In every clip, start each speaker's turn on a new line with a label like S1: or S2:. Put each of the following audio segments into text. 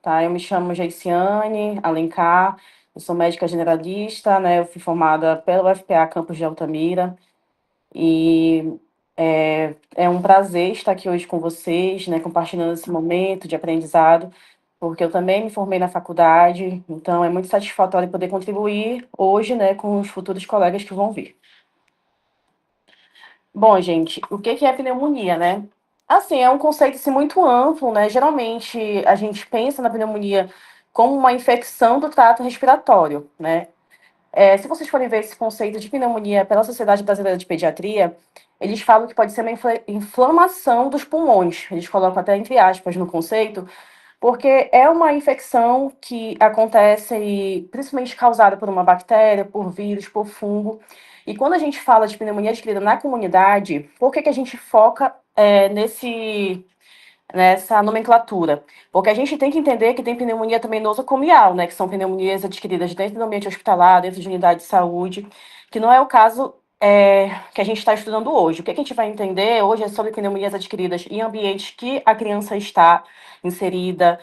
S1: tá? Eu me chamo Geiciane Alencar, eu sou médica generalista, né? Eu fui formada pelo UFPA Campus de Altamira e é um prazer estar aqui hoje com vocês, né? Compartilhando esse momento de aprendizado, porque eu também me formei na faculdade, então é muito satisfatório poder contribuir hoje, né, com os futuros colegas que vão vir. Bom, gente, o que é pneumonia, né? Assim, é um conceito assim, muito amplo, né? Geralmente a gente pensa na pneumonia como uma infecção do trato respiratório, né? Se vocês forem ver esse conceito de pneumonia pela Sociedade Brasileira de Pediatria, eles falam que pode ser uma inflamação dos pulmões. Eles colocam até entre aspas no conceito, porque é uma infecção que acontece, principalmente causada por uma bactéria, por vírus, por fungo. E quando a gente fala de pneumonia adquirida na comunidade, por que a gente foca nessa nomenclatura? Porque a gente tem que entender que tem pneumonia também nosocomial, né? Que são pneumonias adquiridas dentro do ambiente hospitalar, dentro de unidade de saúde, que não é o caso que a gente está estudando hoje. O que a gente vai entender hoje é sobre pneumonias adquiridas em ambientes que a criança está inserida,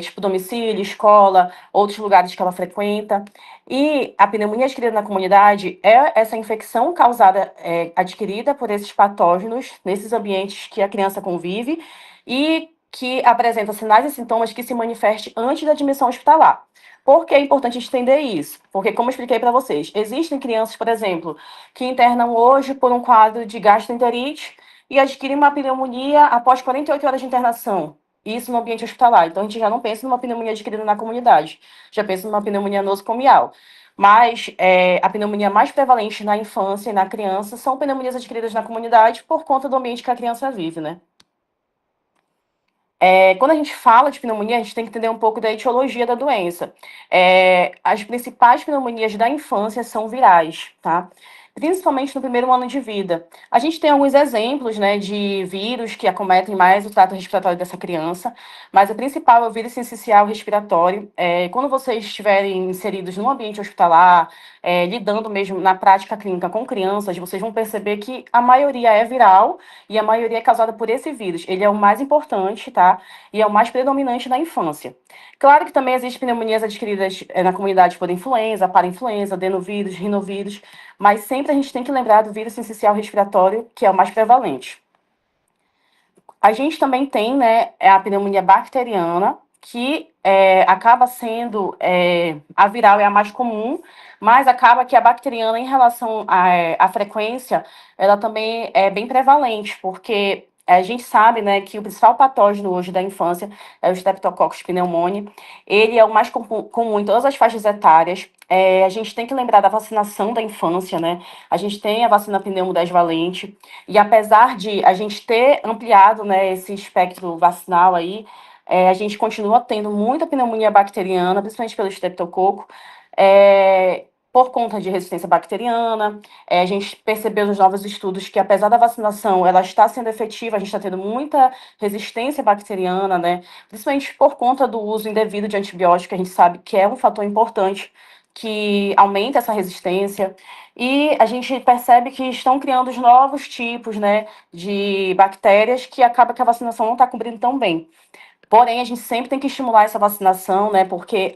S1: tipo domicílio, escola, outros lugares que ela frequenta. E a pneumonia adquirida na comunidade é essa infecção causada, adquirida por esses patógenos nesses ambientes que a criança convive e que apresenta sinais e sintomas que se manifestem antes da admissão hospitalar. Por que é importante entender isso? Porque, como eu expliquei para vocês, existem crianças, por exemplo, que internam hoje por um quadro de gastroenterite e adquirem uma pneumonia após 48 horas de internação. Isso no ambiente hospitalar. Então, a gente já não pensa numa pneumonia adquirida na comunidade, já pensa numa pneumonia nosocomial. Mas a pneumonia mais prevalente na infância e na criança são pneumonias adquiridas na comunidade por conta do ambiente que a criança vive, né? Quando a gente fala de pneumonia, a gente tem que entender um pouco da etiologia da doença. As principais pneumonias da infância são virais, tá? Principalmente no primeiro ano de vida. A gente tem alguns exemplos, né, de vírus que acometem mais o trato respiratório dessa criança, mas o principal é o vírus sincicial respiratório. Quando vocês estiverem inseridos no ambiente hospitalar, lidando mesmo na prática clínica com crianças, vocês vão perceber que a maioria é viral e a maioria é causada por esse vírus. Ele é o mais importante, tá? E é o mais predominante na infância. Claro que também existem pneumonias adquiridas na comunidade por influenza, parainfluenza, adenovírus, rinovírus, mas sempre a gente tem que lembrar do vírus sincicial respiratório, que é o mais prevalente. A gente também tem, né, a pneumonia bacteriana, que acaba sendo a viral é a mais comum, mas acaba que a bacteriana, em relação à frequência, ela também é bem prevalente, porque a gente sabe, né, que o principal patógeno hoje da infância é o Streptococcus pneumoniae. Ele é o mais comum em todas as faixas etárias. A gente tem que lembrar da vacinação da infância, né? A gente tem a vacina pneumo 10 valente, e apesar de a gente ter ampliado, né, esse espectro vacinal aí, a gente continua tendo muita pneumonia bacteriana, principalmente pelo estreptococo, por conta de resistência bacteriana. A gente percebeu nos novos estudos que, apesar da vacinação, ela está sendo efetiva, a gente está tendo muita resistência bacteriana, né? Principalmente por conta do uso indevido de antibiótico, que a gente sabe que é um fator importante que aumenta essa resistência. E a gente percebe que estão criando os novos tipos, né, de bactérias que acaba que a vacinação não está cobrindo tão bem. Porém, a gente sempre tem que estimular essa vacinação, né, porque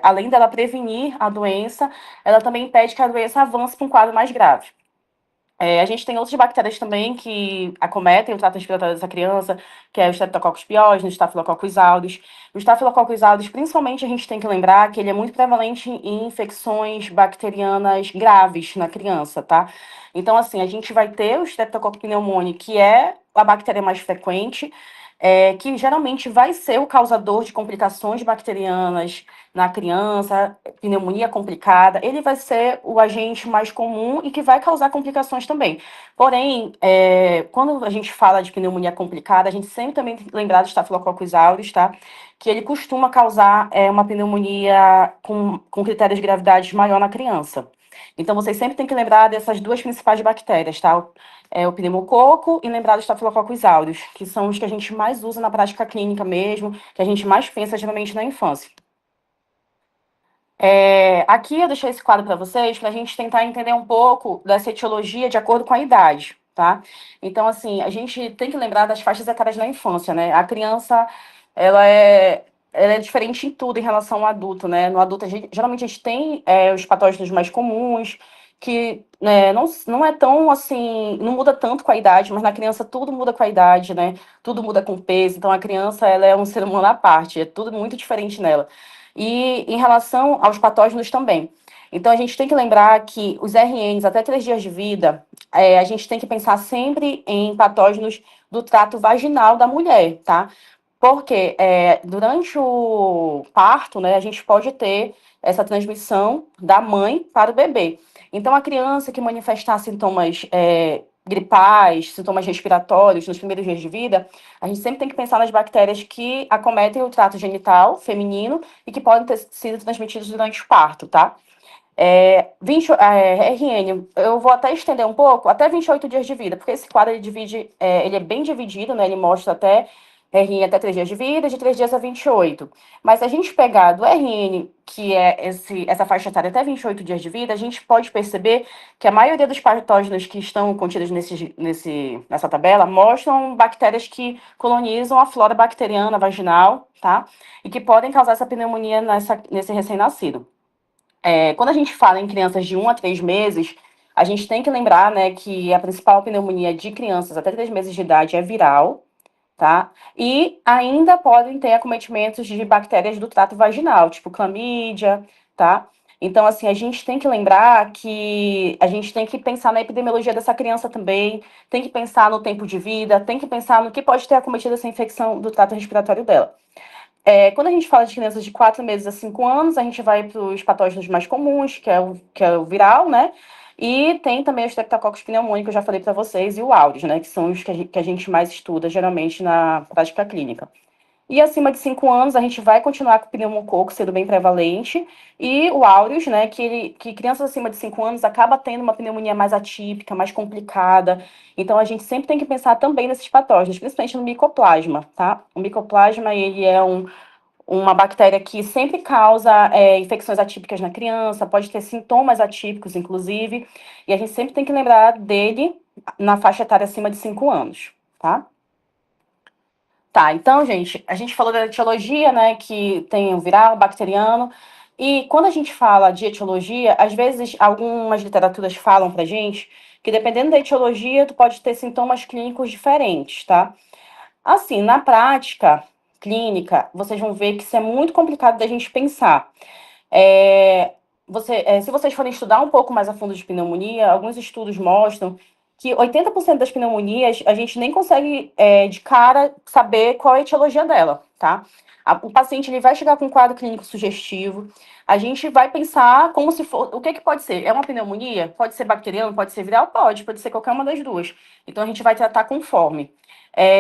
S1: além dela prevenir a doença, ela também impede que a doença avance para um quadro mais grave. A gente tem outras bactérias também que acometem o trato respiratório dessa criança, que é o Streptococcus pyogenes, o Staphylococcus aureus. O Staphylococcus aureus, principalmente, a gente tem que lembrar que ele é muito prevalente em infecções bacterianas graves na criança, tá? Então, assim, a gente vai ter o Streptococcus pneumoniae, que é a bactéria mais frequente, que geralmente vai ser o causador de complicações bacterianas na criança, pneumonia complicada, ele vai ser o agente mais comum e que vai causar complicações também. Porém, quando a gente fala de pneumonia complicada, a gente sempre também tem que lembrar do Staphylococcus aureus, tá? Que ele costuma causar uma pneumonia com critérios de gravidade maior na criança. Então, vocês sempre têm que lembrar dessas duas principais bactérias, tá? O pneumococo e lembrar do Staphylococcus aureus, que são os que a gente mais usa na prática clínica mesmo, que a gente mais pensa geralmente na infância. Aqui eu deixei esse quadro para vocês para a gente tentar entender um pouco dessa etiologia de acordo com a idade, tá? Então, assim, a gente tem que lembrar das faixas etárias na infância, né? A criança, ela ela é diferente em tudo em relação ao adulto, né? No adulto, geralmente a gente tem os patógenos mais comuns, que né, não é tão assim, não muda tanto com a idade, mas na criança tudo muda com a idade, né? Tudo muda com o peso. Então a criança, ela é um ser humano à parte, é tudo muito diferente nela. E em relação aos patógenos também. Então a gente tem que lembrar que os RNs, até 3 dias de vida, a gente tem que pensar sempre em patógenos do trato vaginal da mulher, tá? Porque durante o parto, né, a gente pode ter essa transmissão da mãe para o bebê. Então, a criança que manifestar sintomas gripais, sintomas respiratórios nos primeiros dias de vida, a gente sempre tem que pensar nas bactérias que acometem o trato genital feminino e que podem ter sido transmitidas durante o parto, tá? 20, RN, eu vou até estender um pouco, até 28 dias de vida, porque esse quadro ele divide, ele é bem dividido, né? Ele mostra até RN até 3 dias de vida, de 3 dias a 28. Mas se a gente pegar do RN, que é essa faixa etária até 28 dias de vida, a gente pode perceber que a maioria dos patógenos que estão contidos nessa tabela mostram bactérias que colonizam a flora bacteriana vaginal, tá? E que podem causar essa pneumonia nesse recém-nascido. Quando a gente fala em crianças de 1 a 3 meses, a gente tem que lembrar, né, que a principal pneumonia de crianças até 3 meses de idade é viral, tá? E ainda podem ter acometimentos de bactérias do trato vaginal, tipo clamídia, tá? Então, assim, a gente tem que lembrar que a gente tem que pensar na epidemiologia dessa criança também, tem que pensar no tempo de vida, tem que pensar no que pode ter acometido essa infecção do trato respiratório dela. Quando a gente fala de crianças de 4 meses a 5 anos, a gente vai para os patógenos mais comuns, que é o viral, né? E tem também os streptococcus pneumônicos, que eu já falei para vocês, e o áureos, né? Que são os que a gente mais estuda, geralmente, na prática clínica. E acima de 5 anos, a gente vai continuar com o pneumococo sendo bem prevalente, e o áureos, né? Que crianças acima de 5 anos acaba tendo uma pneumonia mais atípica, mais complicada. Então, a gente sempre tem que pensar também nesses patógenos, principalmente no micoplasma, tá? O micoplasma, ele é uma bactéria que sempre causa infecções atípicas na criança, pode ter sintomas atípicos, inclusive, e a gente sempre tem que lembrar dele na faixa etária acima de 5 anos, tá? Tá, então, gente, a gente falou da etiologia, né, que tem o viral, o bacteriano, e quando a gente fala de etiologia, às vezes algumas literaturas falam pra gente que dependendo da etiologia, tu pode ter sintomas clínicos diferentes, tá? Assim, na prática clínica, vocês vão ver que isso é muito complicado da gente pensar. É, se vocês forem estudar um pouco mais a fundo de pneumonia, alguns estudos mostram que 80% das pneumonias a gente nem consegue, de cara, saber qual é a etiologia dela, tá? O paciente ele vai chegar com um quadro clínico sugestivo, a gente vai pensar como se for. O que que pode ser? É uma pneumonia? Pode ser bacteriano? Pode ser viral? Pode ser qualquer uma das duas. Então a gente vai tratar conforme.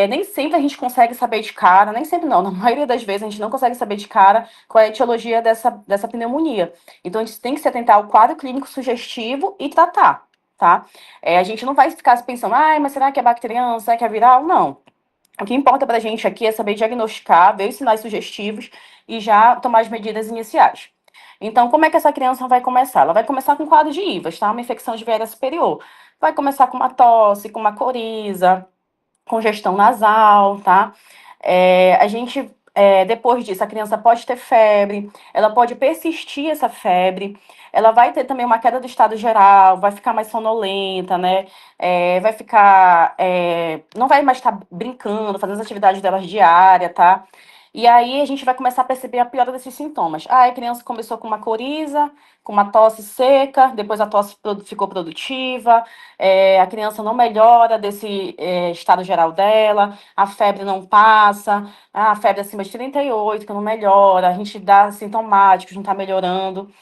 S1: Nem sempre a gente consegue saber de cara, nem sempre não, na maioria das vezes a gente não consegue saber de cara qual é a etiologia dessa pneumonia. Então, a gente tem que se atentar ao quadro clínico sugestivo e tratar, tá? A gente não vai ficar pensando, mas será que é bacteriano, será que é viral? Não. O que importa pra gente aqui é saber diagnosticar, ver os sinais sugestivos e já tomar as medidas iniciais. Então, como é que essa criança vai começar? Ela vai começar com quadro de IVAS, tá? Uma infecção de viária superior. Vai começar com uma tosse, com uma coriza, congestão nasal, tá? Depois disso, a criança pode ter febre, ela pode persistir essa febre, ela vai ter também uma queda do estado geral, vai ficar mais sonolenta, né? Não vai mais estar brincando, fazendo as atividades dela diárias, tá? E aí a gente vai começar a perceber a piora desses sintomas. A criança começou com uma coriza, com uma tosse seca, depois a tosse ficou produtiva, a criança não melhora desse estado geral dela, a febre não passa, a febre acima de 38 que não melhora, a gente dá sintomáticos, não está melhorando.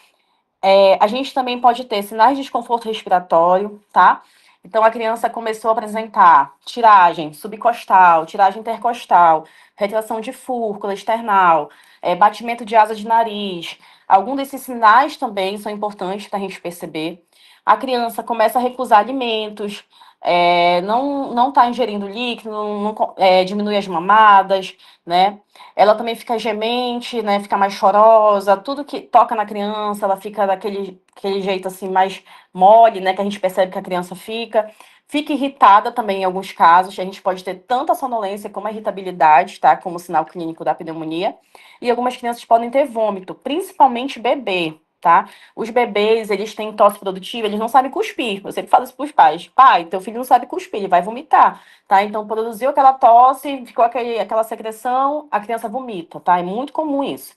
S1: A gente também pode ter sinais de desconforto respiratório, tá? Então, a criança começou a apresentar tiragem subcostal, tiragem intercostal, retração de fúrcula external, batimento de asa de nariz. Alguns desses sinais também são importantes para a gente perceber. A criança começa a recusar alimentos, não está ingerindo líquido, diminui as mamadas, né? Ela também fica gemente, né? Fica mais chorosa, tudo que toca na criança, ela fica daquele jeito assim mais mole, né? Que a gente percebe que a criança fica. Fica irritada também em alguns casos. A gente pode ter tanto a sonolência como a irritabilidade, tá? Como sinal clínico da pneumonia. E algumas crianças podem ter vômito, principalmente bebê, tá? Os bebês, eles têm tosse produtiva, eles não sabem cuspir. Eu sempre falo isso para os pais. Pai, teu filho não sabe cuspir, ele vai vomitar, tá? Então, produziu aquela tosse, ficou aquela secreção, a criança vomita, tá? É muito comum isso.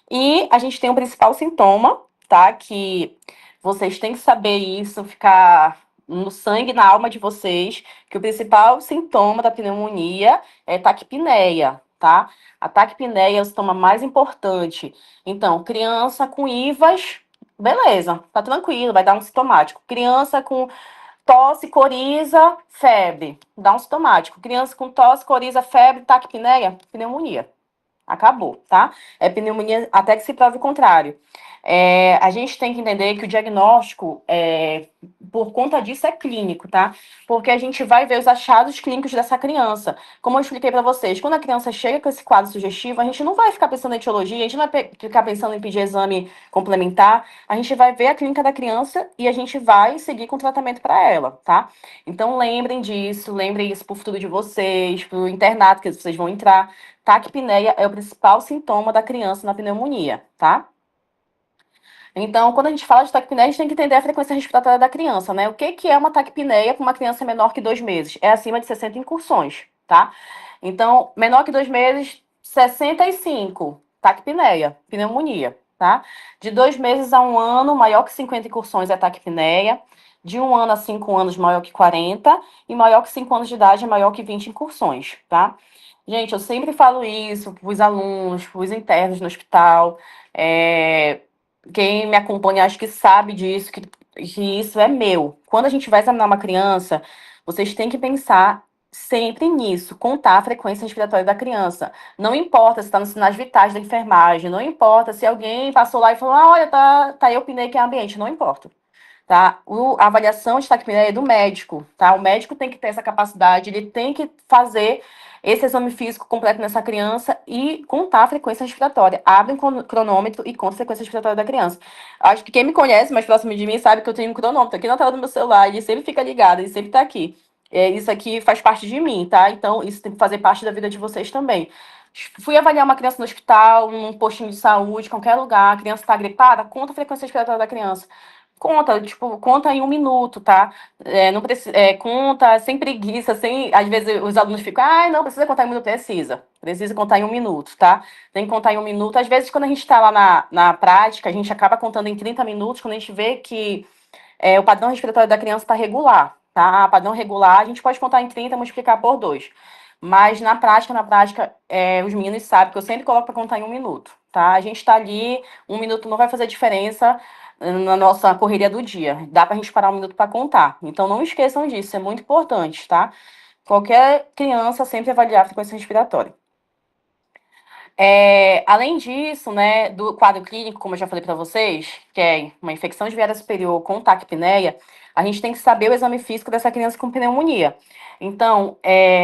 S1: E a gente tem o principal sintoma, tá? Que vocês têm que saber isso, ficar no sangue, na alma de vocês, que o principal sintoma da pneumonia é taquipneia, tá? A taquipneia é o sintoma mais importante. Então, criança com IVAs, beleza, tá tranquilo, vai dar um sintomático. Criança com tosse, coriza, febre, dá um sintomático. Criança com tosse, coriza, febre, taquipneia, pneumonia. Acabou, tá? É pneumonia até que se prove o contrário. A gente tem que entender que o diagnóstico, por conta disso, é clínico, tá? Porque a gente vai ver os achados clínicos dessa criança. Como eu expliquei para vocês, quando a criança chega com esse quadro sugestivo, a gente não vai ficar pensando em etiologia, a gente não vai ficar pensando em pedir exame complementar, a gente vai ver a clínica da criança e a gente vai seguir com o tratamento para ela, tá? Então lembrem disso, lembrem isso pro futuro de vocês, pro internato que vocês vão entrar. Taquipneia é o principal sintoma da criança na pneumonia, tá? Então, quando a gente fala de taquipneia, a gente tem que entender a frequência respiratória da criança, né? O que que é uma taquipneia para uma criança menor que 2 meses? É acima de 60 incursões, tá? Então, menor que 2 meses, 65, taquipneia, pneumonia, tá? De 2 meses a 1 ano, maior que 50 incursões é taquipneia. De 1 ano a 5 anos, maior que 40. E maior que 5 anos de idade, é maior que 20 incursões, tá? Gente, eu sempre falo isso para os alunos, para os internos no hospital. É, Quem me acompanha acho que sabe disso, que isso é meu. Quando a gente vai examinar uma criança, vocês têm que pensar sempre nisso, contar a frequência respiratória da criança. Não importa se está nos sinais vitais da enfermagem, não importa se alguém passou lá e falou, olha, tá eupnei que é ambiente, não importa. Tá? A avaliação de taquipneia é do médico, tá? O médico tem que ter essa capacidade, ele tem que fazer esse exame físico completo nessa criança e contar a frequência respiratória. Abre um cronômetro e conta a frequência respiratória da criança. Acho que quem me conhece mais próximo de mim sabe que eu tenho um cronômetro aqui na tela do meu celular, ele sempre fica ligado, ele sempre tá aqui. Isso aqui faz parte de mim, tá? Então, isso tem que fazer parte da vida de vocês também. Fui avaliar uma criança no hospital, num postinho de saúde, qualquer lugar, a criança está gripada, conta a frequência respiratória da criança. Conta, tipo, conta em 1 minuto, tá? Não precisa, conta sem preguiça, sem. Às vezes os alunos ficam, não, precisa contar em 1 minuto, precisa. Precisa contar em 1 minuto, tá? Tem que contar em 1 minuto. Às vezes, quando a gente está lá na prática, a gente acaba contando em 30 minutos, quando a gente vê que o padrão respiratório da criança está regular, tá? Padrão regular, a gente pode contar em 30 e multiplicar por 2. Mas na prática, os meninos sabem que eu sempre coloco para contar em 1 minuto, tá? A gente está ali, 1 minuto não vai fazer diferença na nossa correria do dia. Dá para a gente parar 1 minuto para contar. Então não esqueçam disso, é muito importante, tá? Qualquer criança sempre avaliar a frequência respiratória. Além disso, né, do quadro clínico, como eu já falei para vocês, que é uma infecção de viária superior com taquipneia, a gente tem que saber o exame físico dessa criança com pneumonia. Então,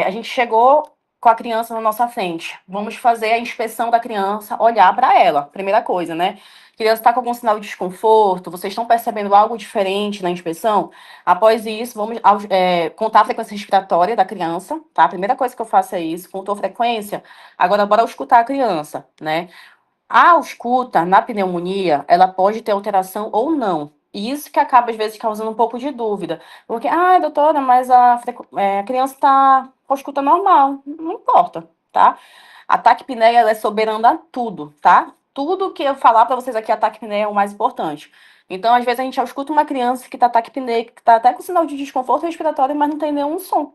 S1: a gente chegou com a criança na nossa frente. Vamos fazer a inspeção da criança, olhar para ela, primeira coisa, né? A criança está com algum sinal de desconforto, vocês estão percebendo algo diferente na inspeção? Após isso, vamos contar a frequência respiratória da criança, tá? A primeira coisa que eu faço é isso, contou a frequência. Agora, bora escutar a criança, né? A ausculta na pneumonia, ela pode ter alteração ou não. E isso que acaba, às vezes, causando um pouco de dúvida. Porque, doutora, mas a criança está com ausculta normal. Não importa, tá? A taquipneia, ela é soberana a tudo, tá? Tudo que eu falar para vocês aqui, a taquipneia é o mais importante. Então, às vezes, a gente ausculta uma criança que está taquipneica, que está até com sinal de desconforto respiratório, mas não tem nenhum som,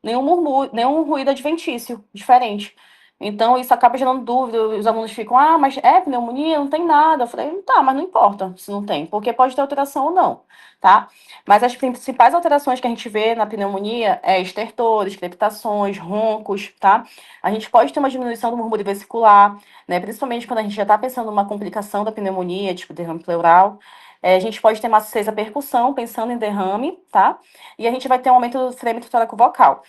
S1: nenhum murmúrio, nenhum ruído adventício diferente. Então, isso acaba gerando dúvida, os alunos ficam, mas é pneumonia? Não tem nada. Eu falei, tá, mas não importa se não tem, porque pode ter alteração ou não, tá? Mas as principais alterações que a gente vê na pneumonia é estertores, crepitações, roncos, tá? A gente pode ter uma diminuição do murmúrio vesicular, né? Principalmente quando a gente já tá pensando numa complicação da pneumonia, tipo derrame pleural. A gente pode ter uma acesa percussão, pensando em derrame, tá? E a gente vai ter um aumento do frêmito tóraco vocal.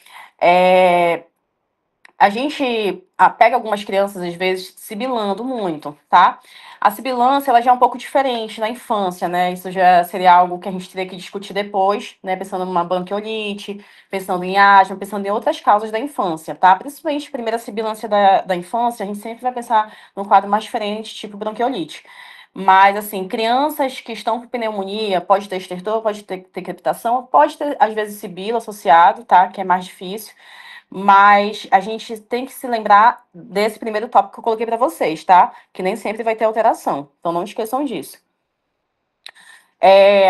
S1: A gente pega algumas crianças, às vezes, sibilando muito, tá? A sibilância, ela já é um pouco diferente na infância, né? Isso já seria algo que a gente teria que discutir depois, né? Pensando numa bronquiolite, pensando em asma, pensando em outras causas da infância, tá? Principalmente, primeira sibilância da infância, a gente sempre vai pensar num quadro mais diferente, tipo bronquiolite. Mas, assim, crianças que estão com pneumonia, pode ter estertor, pode ter crepitação, pode ter, às vezes, sibilo associado, tá? Que é mais difícil. Mas a gente tem que se lembrar desse primeiro tópico que eu coloquei para vocês, tá? Que nem sempre vai ter alteração. Então não esqueçam disso.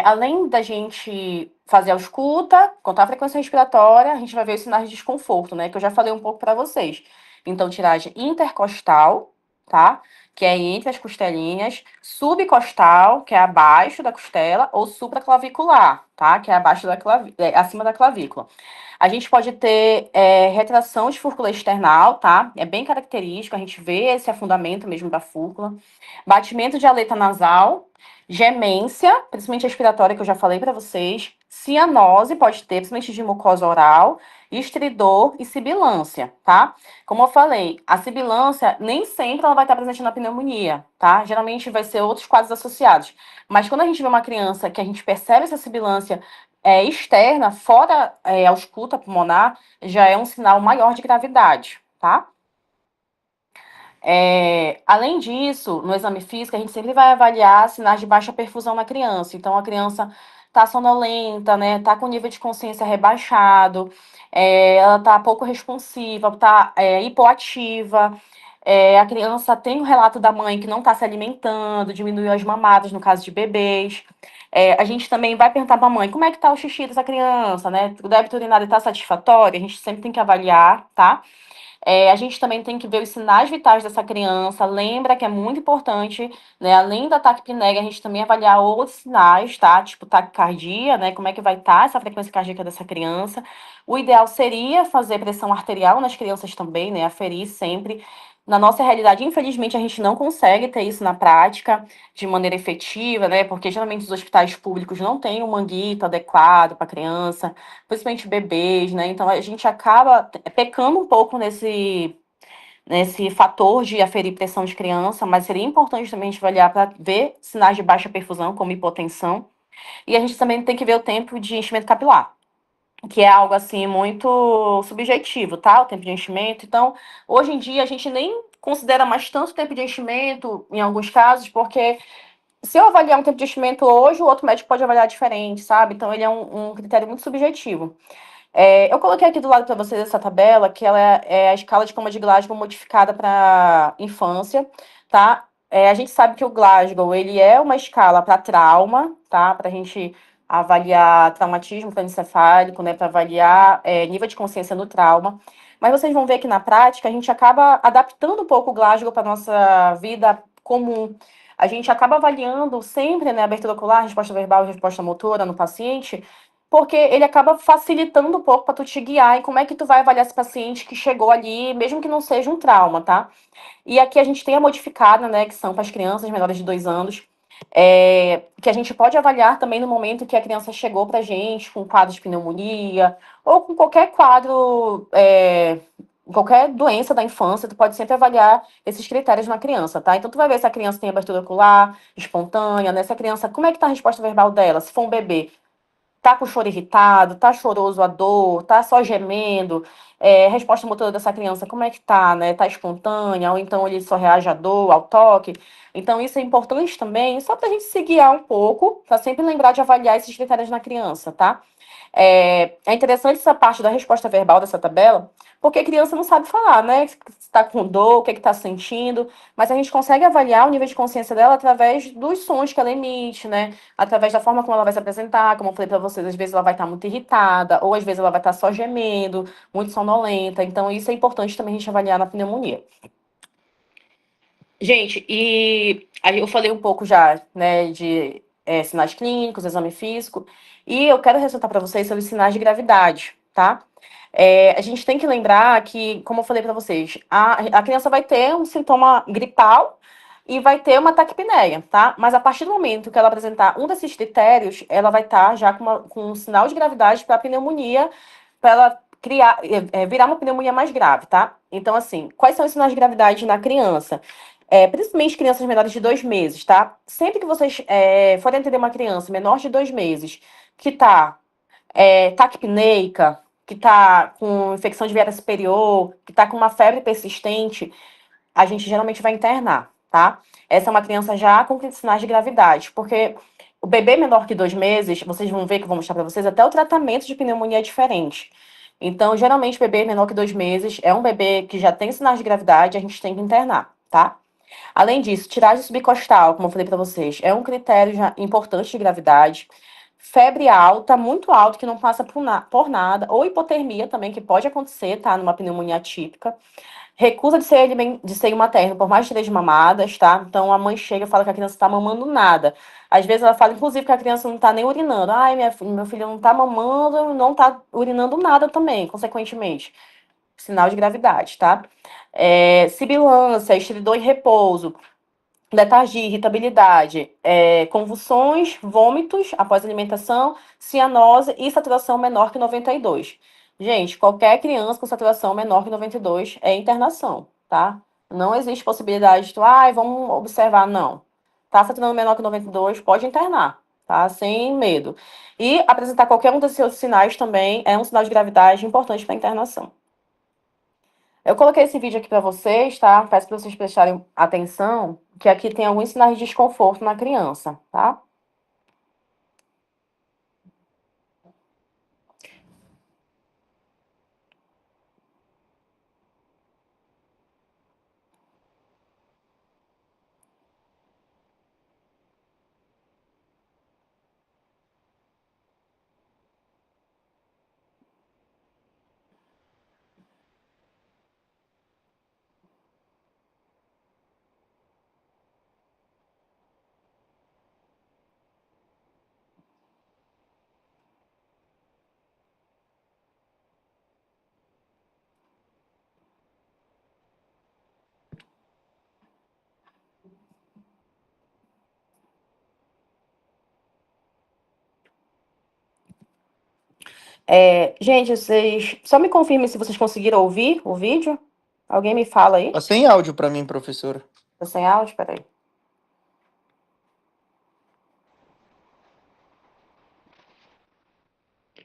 S1: Além da gente fazer a ausculta, contar a frequência respiratória, a gente vai ver os sinais de desconforto, né? Que eu já falei um pouco para vocês. Então, tiragem intercostal, tá? Que é entre as costelinhas, subcostal, que é abaixo da costela, ou supraclavicular, tá? Que é abaixo da acima da clavícula. A gente pode ter retração de fúrcula external, tá? É bem característico, a gente vê esse afundamento mesmo da fúrcula. Batimento de aleta nasal, gemência, principalmente respiratória, que eu já falei para vocês. Cianose pode ter, principalmente de mucosa oral, estridor e sibilância, tá? Como eu falei, a sibilância nem sempre ela vai estar presente na pneumonia, tá? Geralmente vai ser outros quadros associados. Mas quando a gente vê uma criança que a gente percebe essa sibilância externa, fora a ausculta pulmonar, já é um sinal maior de gravidade, tá? Além disso, no exame físico, a gente sempre vai avaliar sinais de baixa perfusão na criança. Então, a criança tá sonolenta, né? Tá com nível de consciência rebaixado, ela tá pouco responsiva, tá hipoativa. A criança tem o relato da mãe que não está se alimentando, diminuiu as mamadas no caso de bebês. A gente também vai perguntar para a mãe como é que tá o xixi dessa criança, né? O débito urinário está satisfatório? A gente sempre tem que avaliar, tá? A gente também tem que ver os sinais vitais dessa criança. Lembra que é muito importante, né? Além da taquipneia, a gente também avaliar outros sinais, tá? Tipo taquicardia, né? Como é que vai estar essa frequência cardíaca dessa criança. O ideal seria fazer pressão arterial nas crianças também, né? Aferir sempre. Na nossa realidade, infelizmente, a gente não consegue ter isso na prática de maneira efetiva, né? Porque geralmente os hospitais públicos não têm um manguito adequado para criança, principalmente bebês, né? Então a gente acaba pecando um pouco nesse fator de aferir pressão de criança, mas seria importante também a gente avaliar para ver sinais de baixa perfusão, como hipotensão. E a gente também tem que ver o tempo de enchimento capilar, que é algo assim muito subjetivo, tá? O tempo de enchimento. Então, hoje em dia a gente nem considera mais tanto tempo de enchimento em alguns casos, porque se eu avaliar um tempo de enchimento hoje, o outro médico pode avaliar diferente, sabe? Então, ele é um critério muito subjetivo. Eu coloquei aqui do lado para vocês essa tabela, que ela é a escala de coma de Glasgow modificada para infância, tá? A gente sabe que o Glasgow, ele é uma escala para trauma, tá? Para a gente avaliar traumatismo cranioencefálico, né? Para avaliar nível de consciência no trauma. Mas vocês vão ver que na prática a gente acaba adaptando um pouco o Glasgow para nossa vida comum. A gente acaba avaliando sempre, né, abertura ocular, resposta verbal e resposta motora no paciente, porque ele acaba facilitando um pouco para tu te guiar em como é que tu vai avaliar esse paciente que chegou ali, mesmo que não seja um trauma, tá? E aqui a gente tem a modificada, né, que são para as crianças menores de 2 anos, que a gente pode avaliar também no momento que a criança chegou pra gente com quadro de pneumonia ou com qualquer quadro, qualquer doença da infância, tu pode sempre avaliar esses critérios na criança, tá? Então tu vai ver se a criança tem abertura ocular espontânea, né? Se a criança, como é que tá a resposta verbal dela? Se for um bebê, tá com choro irritado, tá choroso a dor, tá só gemendo, resposta motora dessa criança, como é que tá, né? Tá espontânea, ou então ele só reage à dor, ao toque. Então, isso é importante também, só pra gente se guiar um pouco, pra sempre lembrar de avaliar esses critérios na criança, tá? É interessante essa parte da resposta verbal dessa tabela, porque a criança não sabe falar, né? Se está com dor, o que está sentindo, mas a gente consegue avaliar o nível de consciência dela através dos sons que ela emite, né? Através da forma como ela vai se apresentar, como eu falei para vocês, às vezes ela vai estar muito irritada, ou às vezes ela vai estar só gemendo, muito sonolenta. Então, isso é importante também a gente avaliar na pneumonia. Gente, e aí eu falei um pouco já, né, de sinais clínicos, exame físico, e eu quero ressaltar para vocês sobre sinais de gravidade, tá? A gente tem que lembrar que, como eu falei para vocês, a criança vai ter um sintoma gripal e vai ter uma taquipneia, tá? Mas a partir do momento que ela apresentar um desses critérios, ela vai estar já com um sinal de gravidade para pneumonia, para ela virar uma pneumonia mais grave, tá? Então, assim, quais são os sinais de gravidade na criança? Principalmente crianças menores de 2 meses, tá? Sempre que vocês forem atender uma criança menor de 2 meses que tá taquipneica, que tá com infecção de viária superior, que tá com uma febre persistente, a gente geralmente vai internar, tá? Essa é uma criança já com sinais de gravidade, porque o bebê menor que 2 meses, vocês vão ver que eu vou mostrar para vocês, até o tratamento de pneumonia é diferente. Então, geralmente, bebê menor que 2 meses é um bebê que já tem sinais de gravidade, a gente tem que internar, tá? Além disso, tiragem subcostal, como eu falei para vocês, é um critério já importante de gravidade. Febre alta, muito alta, que não passa por nada, ou hipotermia também, que pode acontecer, tá? Numa pneumonia típica. Recusa de seio materno por mais de 3 mamadas, tá? Então a mãe chega e fala que a criança tá mamando nada. Às vezes ela fala, inclusive, que a criança não tá nem urinando. Ai, meu filho não tá mamando, não tá urinando nada também, consequentemente. Sinal de gravidade, tá? Sibilância, estridor em repouso, letargia, irritabilidade, convulsões, vômitos após alimentação, cianose e saturação menor que 92. Gente, qualquer criança com saturação menor que 92 é internação, tá? Não existe possibilidade de, vamos observar, não. Tá saturando menor que 92, pode internar, tá? Sem medo. E apresentar qualquer um desses outros sinais também é um sinal de gravidade importante para internação. Eu coloquei esse vídeo aqui para vocês, tá? Peço para vocês prestarem atenção, que aqui tem alguns sinais de desconforto na criança, tá? Gente, vocês só me confirmem se vocês conseguiram ouvir o vídeo. Alguém me fala aí?
S2: Tá sem áudio pra mim, professora.
S1: Tá sem áudio? Peraí.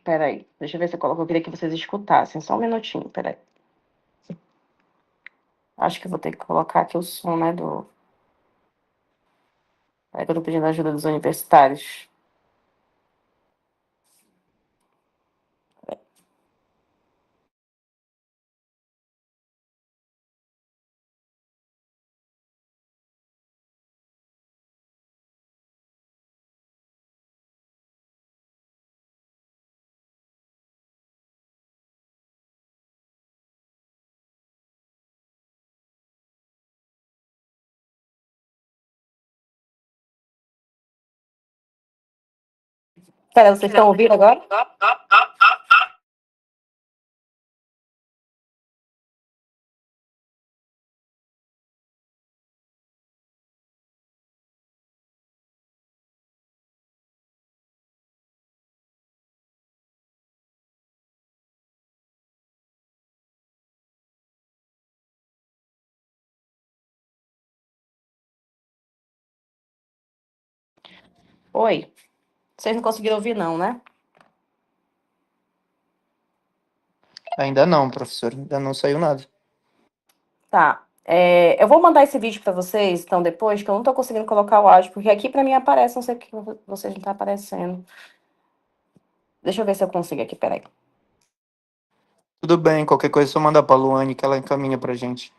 S1: Peraí. Deixa eu ver se eu coloco. Eu queria que vocês escutassem. Só um minutinho, peraí. Acho que eu vou ter que colocar aqui o som, né, do... É que eu tô pedindo ajuda dos universitários. Peraí, vocês estão ouvindo agora? Oi. Vocês não conseguiram ouvir, não, né?
S2: Ainda não, professora. Ainda não saiu nada.
S1: Tá. Eu vou mandar esse vídeo pra vocês, então, depois, que eu não tô conseguindo colocar o áudio, porque aqui pra mim aparece, não sei porque vocês não tá aparecendo. Deixa eu ver se eu consigo aqui, peraí.
S2: Tudo bem, qualquer coisa é só mandar pra Luane que ela encaminha pra gente.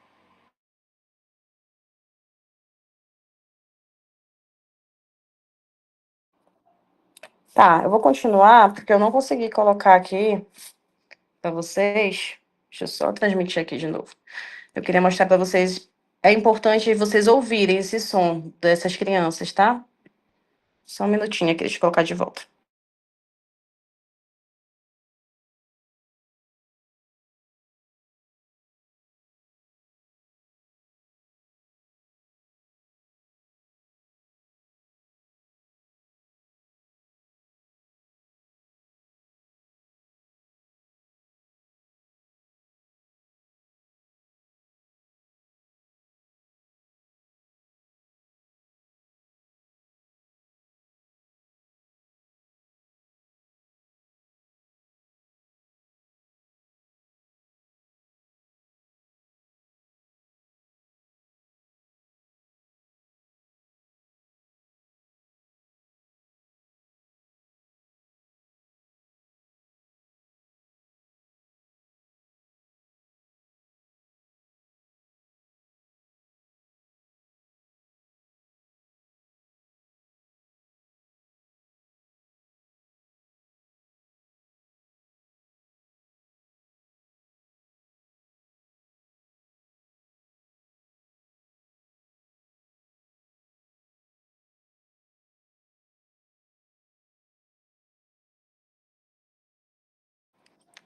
S1: Tá, eu vou continuar, porque eu não consegui colocar aqui pra vocês. Deixa eu só transmitir aqui de novo. Eu queria mostrar pra vocês. É importante vocês ouvirem esse som dessas crianças, tá? Só um minutinho aqui, deixa eu colocar de volta.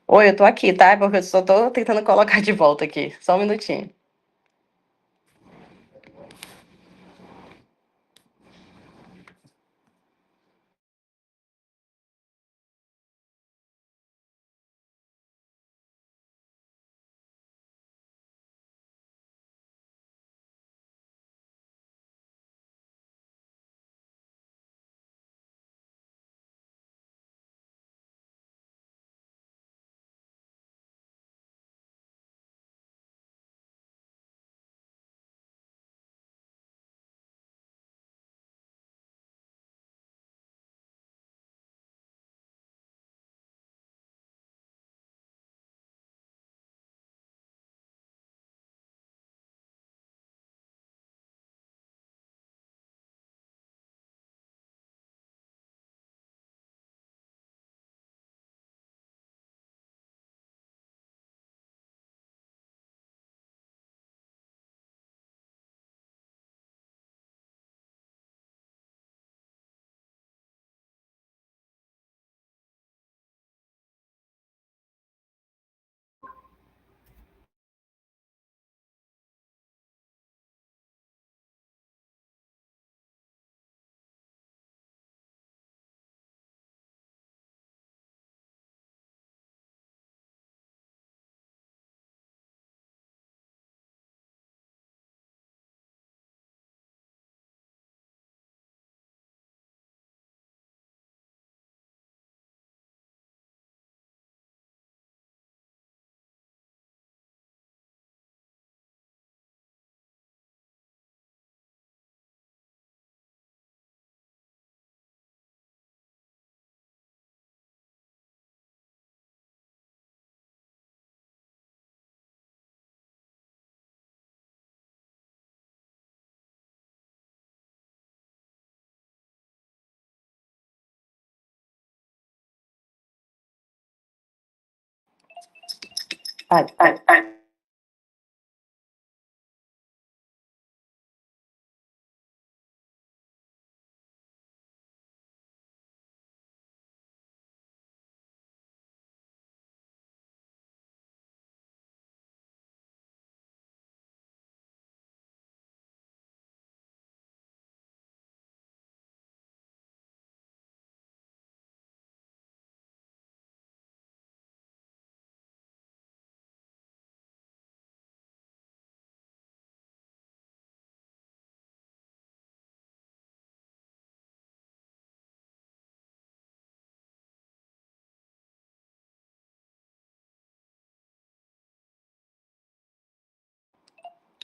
S1: Oi, eu tô aqui, tá? Porque eu só tô tentando colocar de volta aqui. Só um minutinho. Ai, ai, ai.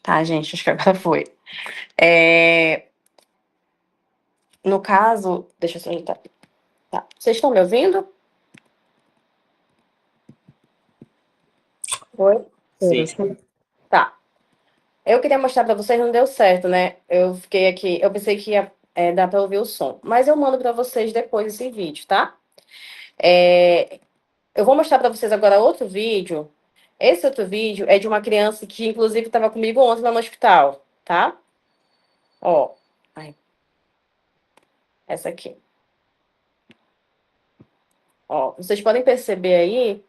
S1: Tá, gente, acho que agora foi. No caso, deixa eu só ajeitar. Tá. Vocês estão me ouvindo? Oi?
S2: Sim.
S1: Tá. Eu queria mostrar pra vocês, não deu certo, né? Eu fiquei aqui, eu pensei que ia dar pra ouvir o som, mas eu mando pra vocês depois esse vídeo, tá? É, eu vou mostrar pra vocês agora outro vídeo. Esse outro vídeo é de uma criança que, inclusive, estava comigo ontem lá no hospital, tá? Ó, ai, essa aqui. Ó, vocês podem perceber aí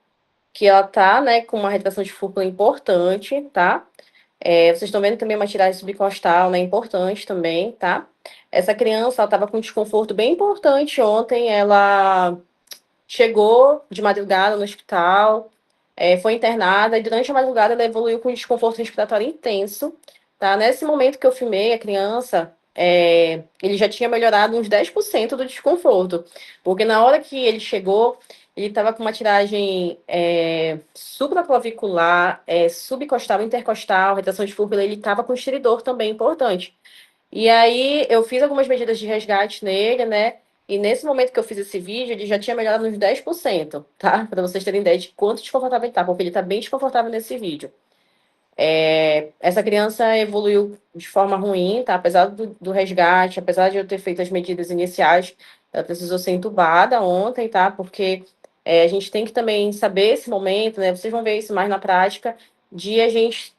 S1: que ela tá, né, com uma retração de fúrcula importante, tá? Vocês estão vendo também uma tiragem subcostal, né? Importante também, tá? Essa criança, ela estava com um desconforto bem importante ontem. Ela chegou de madrugada no hospital, foi internada e durante a madrugada ela evoluiu com desconforto respiratório intenso, tá? Nesse momento que eu filmei a criança, ele já tinha melhorado uns 10% do desconforto, porque na hora que ele chegou, ele estava com uma tiragem supraclavicular, subcostal, intercostal, retração de fúrcula, ele estava com estiridor também importante. E aí eu fiz algumas medidas de resgate nele, né? E nesse momento que eu fiz esse vídeo, ele já tinha melhorado uns 10%, tá? Para vocês terem ideia de quanto desconfortável ele tá, porque ele tá bem desconfortável nesse vídeo. Essa criança evoluiu de forma ruim, tá? Apesar do resgate, apesar de eu ter feito as medidas iniciais, ela precisou ser entubada ontem, tá? Porque a gente tem que também saber esse momento, né? Vocês vão ver isso mais na prática, de a gente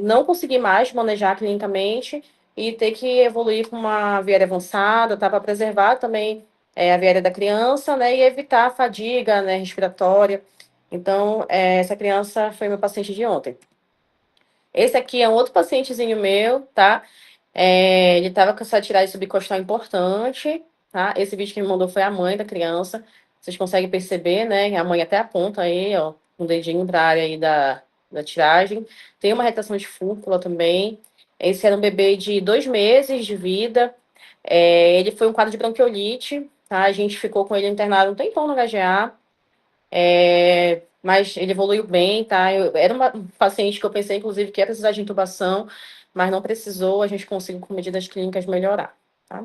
S1: não conseguir mais manejar clinicamente e ter que evoluir com uma viária avançada, tá? Para preservar também a viária da criança, né? E evitar a fadiga, né, respiratória. Então, essa criança foi meu paciente de ontem. Esse aqui é um outro pacientezinho meu, tá? Ele estava com essa tiragem subcostal importante, tá? Esse vídeo que me mandou foi a mãe da criança. Vocês conseguem perceber, né? A mãe até aponta aí, ó, um dedinho para a área aí da tiragem. Tem uma retração de fúrcula também. Esse era um bebê de 2 meses de vida. Ele foi um quadro de bronquiolite, tá? A gente ficou com ele internado um tempão no HGA. Mas ele evoluiu bem, tá? Era um paciente que eu pensei, inclusive, que ia precisar de intubação, mas não precisou, a gente conseguiu, com medidas clínicas, melhorar, tá?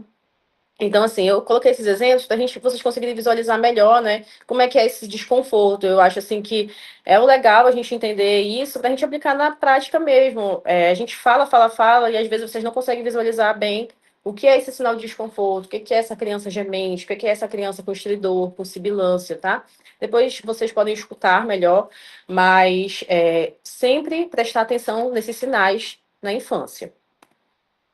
S1: Então, assim, eu coloquei esses exemplos para vocês conseguirem visualizar melhor, né? Como é que é esse desconforto. Eu acho, assim, que é o legal a gente entender isso para a gente aplicar na prática mesmo. A gente fala, e às vezes vocês não conseguem visualizar bem o que é esse sinal de desconforto, o que é essa criança gemente, o que é essa criança com estridor, com sibilância, tá? Depois vocês podem escutar melhor, mas sempre prestar atenção nesses sinais na infância.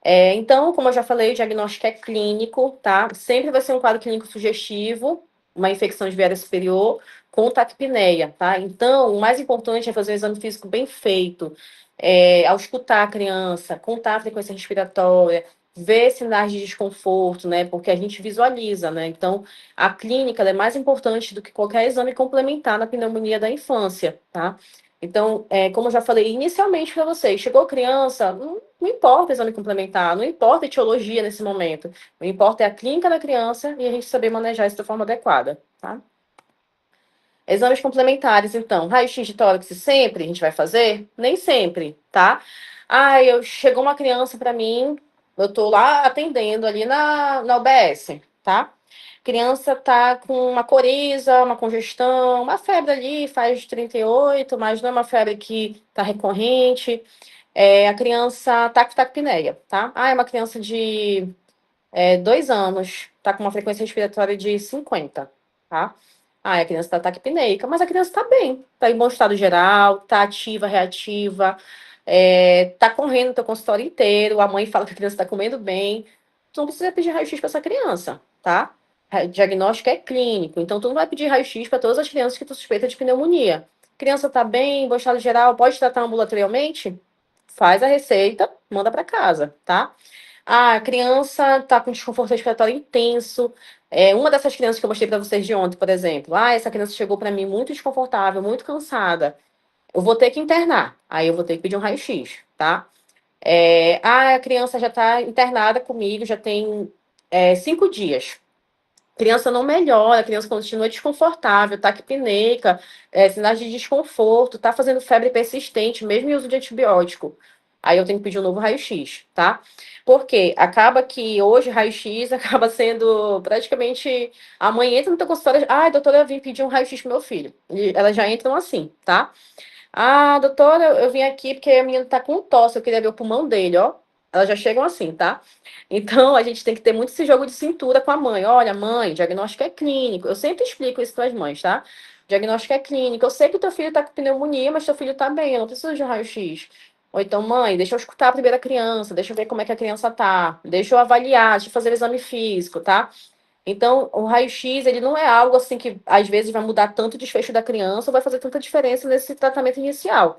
S1: Então, como eu já falei, o diagnóstico é clínico, tá? Sempre vai ser um quadro clínico sugestivo, uma infecção de viária superior com taquipneia, tá? Então, o mais importante é fazer um exame físico bem feito, ao escutar a criança, contar a frequência respiratória, ver sinais de desconforto, né? Porque a gente visualiza, né? Então, a clínica ela é mais importante do que qualquer exame complementar na pneumonia da infância, tá? Então, como eu já falei inicialmente para vocês, chegou criança, não importa exame complementar, não importa a etiologia nesse momento. O que importa é a clínica da criança e a gente saber manejar isso da forma adequada, tá? Exames complementares, então. Raio-x de tórax sempre a gente vai fazer? Nem sempre, tá? Chegou uma criança para mim, eu tô lá atendendo ali na UBS, tá? Criança tá com uma coriza, uma congestão, uma febre ali, faz 38, mas não é uma febre que tá recorrente. A criança tá com taquipneia, tá? É uma criança de 2 anos, tá com uma frequência respiratória de 50, tá? A criança tá taquipneica, mas a criança tá bem, tá em bom estado geral, tá ativa, reativa, tá correndo o teu consultório inteiro, a mãe fala que a criança tá comendo bem, tu não precisa pedir raio-x para essa criança, tá? Diagnóstico é clínico, então tu não vai pedir raio-x para todas as crianças que tu suspeita de pneumonia. Criança tá bem, em bom estado geral, pode tratar ambulatorialmente? Faz a receita, manda para casa, tá? A criança está com desconforto respiratório intenso. Uma dessas crianças que eu mostrei para vocês de ontem, por exemplo. Essa criança chegou para mim muito desconfortável, muito cansada. Eu vou ter que internar. Aí eu vou ter que pedir um raio-x, tá? A criança já está internada comigo, já tem 5 dias. A criança não melhora, a criança continua desconfortável, taquipneica, sinais de desconforto, tá fazendo febre persistente, mesmo em uso de antibiótico. Aí eu tenho que pedir um novo raio-x, tá? Porque acaba que hoje raio-x acaba sendo praticamente. A mãe entra no teu consultório, doutora, eu vim pedir um raio-x pro meu filho. E elas já entram assim, tá? Doutora, eu vim aqui porque a menina tá com tosse, eu queria ver o pulmão dele, ó. Elas já chegam assim, tá? Então, a gente tem que ter muito esse jogo de cintura com a mãe. Olha, mãe, diagnóstico é clínico. Eu sempre explico isso para as mães, tá? Diagnóstico é clínico. Eu sei que teu filho tá com pneumonia, mas teu filho tá bem, eu não preciso de um raio-x. Ou então, mãe, deixa eu escutar a primeira criança, deixa eu ver como é que a criança tá, deixa eu avaliar, deixa eu fazer o exame físico, tá? Então, o raio-x, ele não é algo assim que às vezes vai mudar tanto o desfecho da criança ou vai fazer tanta diferença nesse tratamento inicial.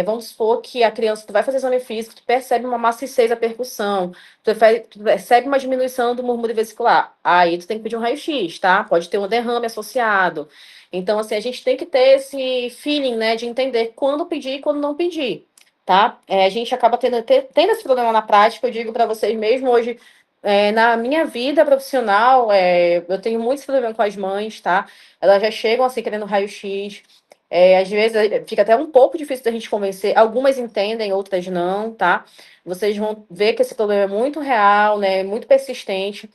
S1: Vamos supor que a criança, tu vai fazer exame físico, tu percebe uma maciez da percussão, tu percebe uma diminuição do murmúrio vesicular. Aí tu tem que pedir um raio-x, tá? Pode ter um derrame associado. Então, assim, a gente tem que ter esse feeling, né, de entender quando pedir e quando não pedir, tá? A gente acaba tendo esse problema na prática, eu digo para vocês mesmo hoje, na minha vida profissional, eu tenho muitos problemas com as mães, tá? Elas já chegam assim querendo raio-x. Às vezes fica até um pouco difícil da gente convencer. Algumas entendem, outras não, tá? Vocês vão ver que esse problema é muito real, né? Muito persistente.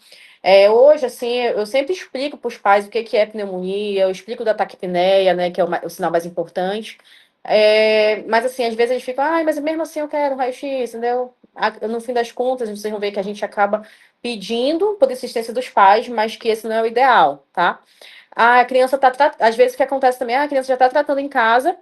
S1: Hoje, assim, eu sempre explico para os pais o que que é pneumonia, eu explico da taquipneia, né? Que é o sinal mais importante. Mas, assim, às vezes eles ficam, mas mesmo assim eu quero um raio-x, entendeu? No fim das contas, vocês vão ver que a gente acaba pedindo por insistência dos pais, mas que esse não é o ideal, tá? A criança tá, às vezes o que acontece também, a criança já tá tratando em casa,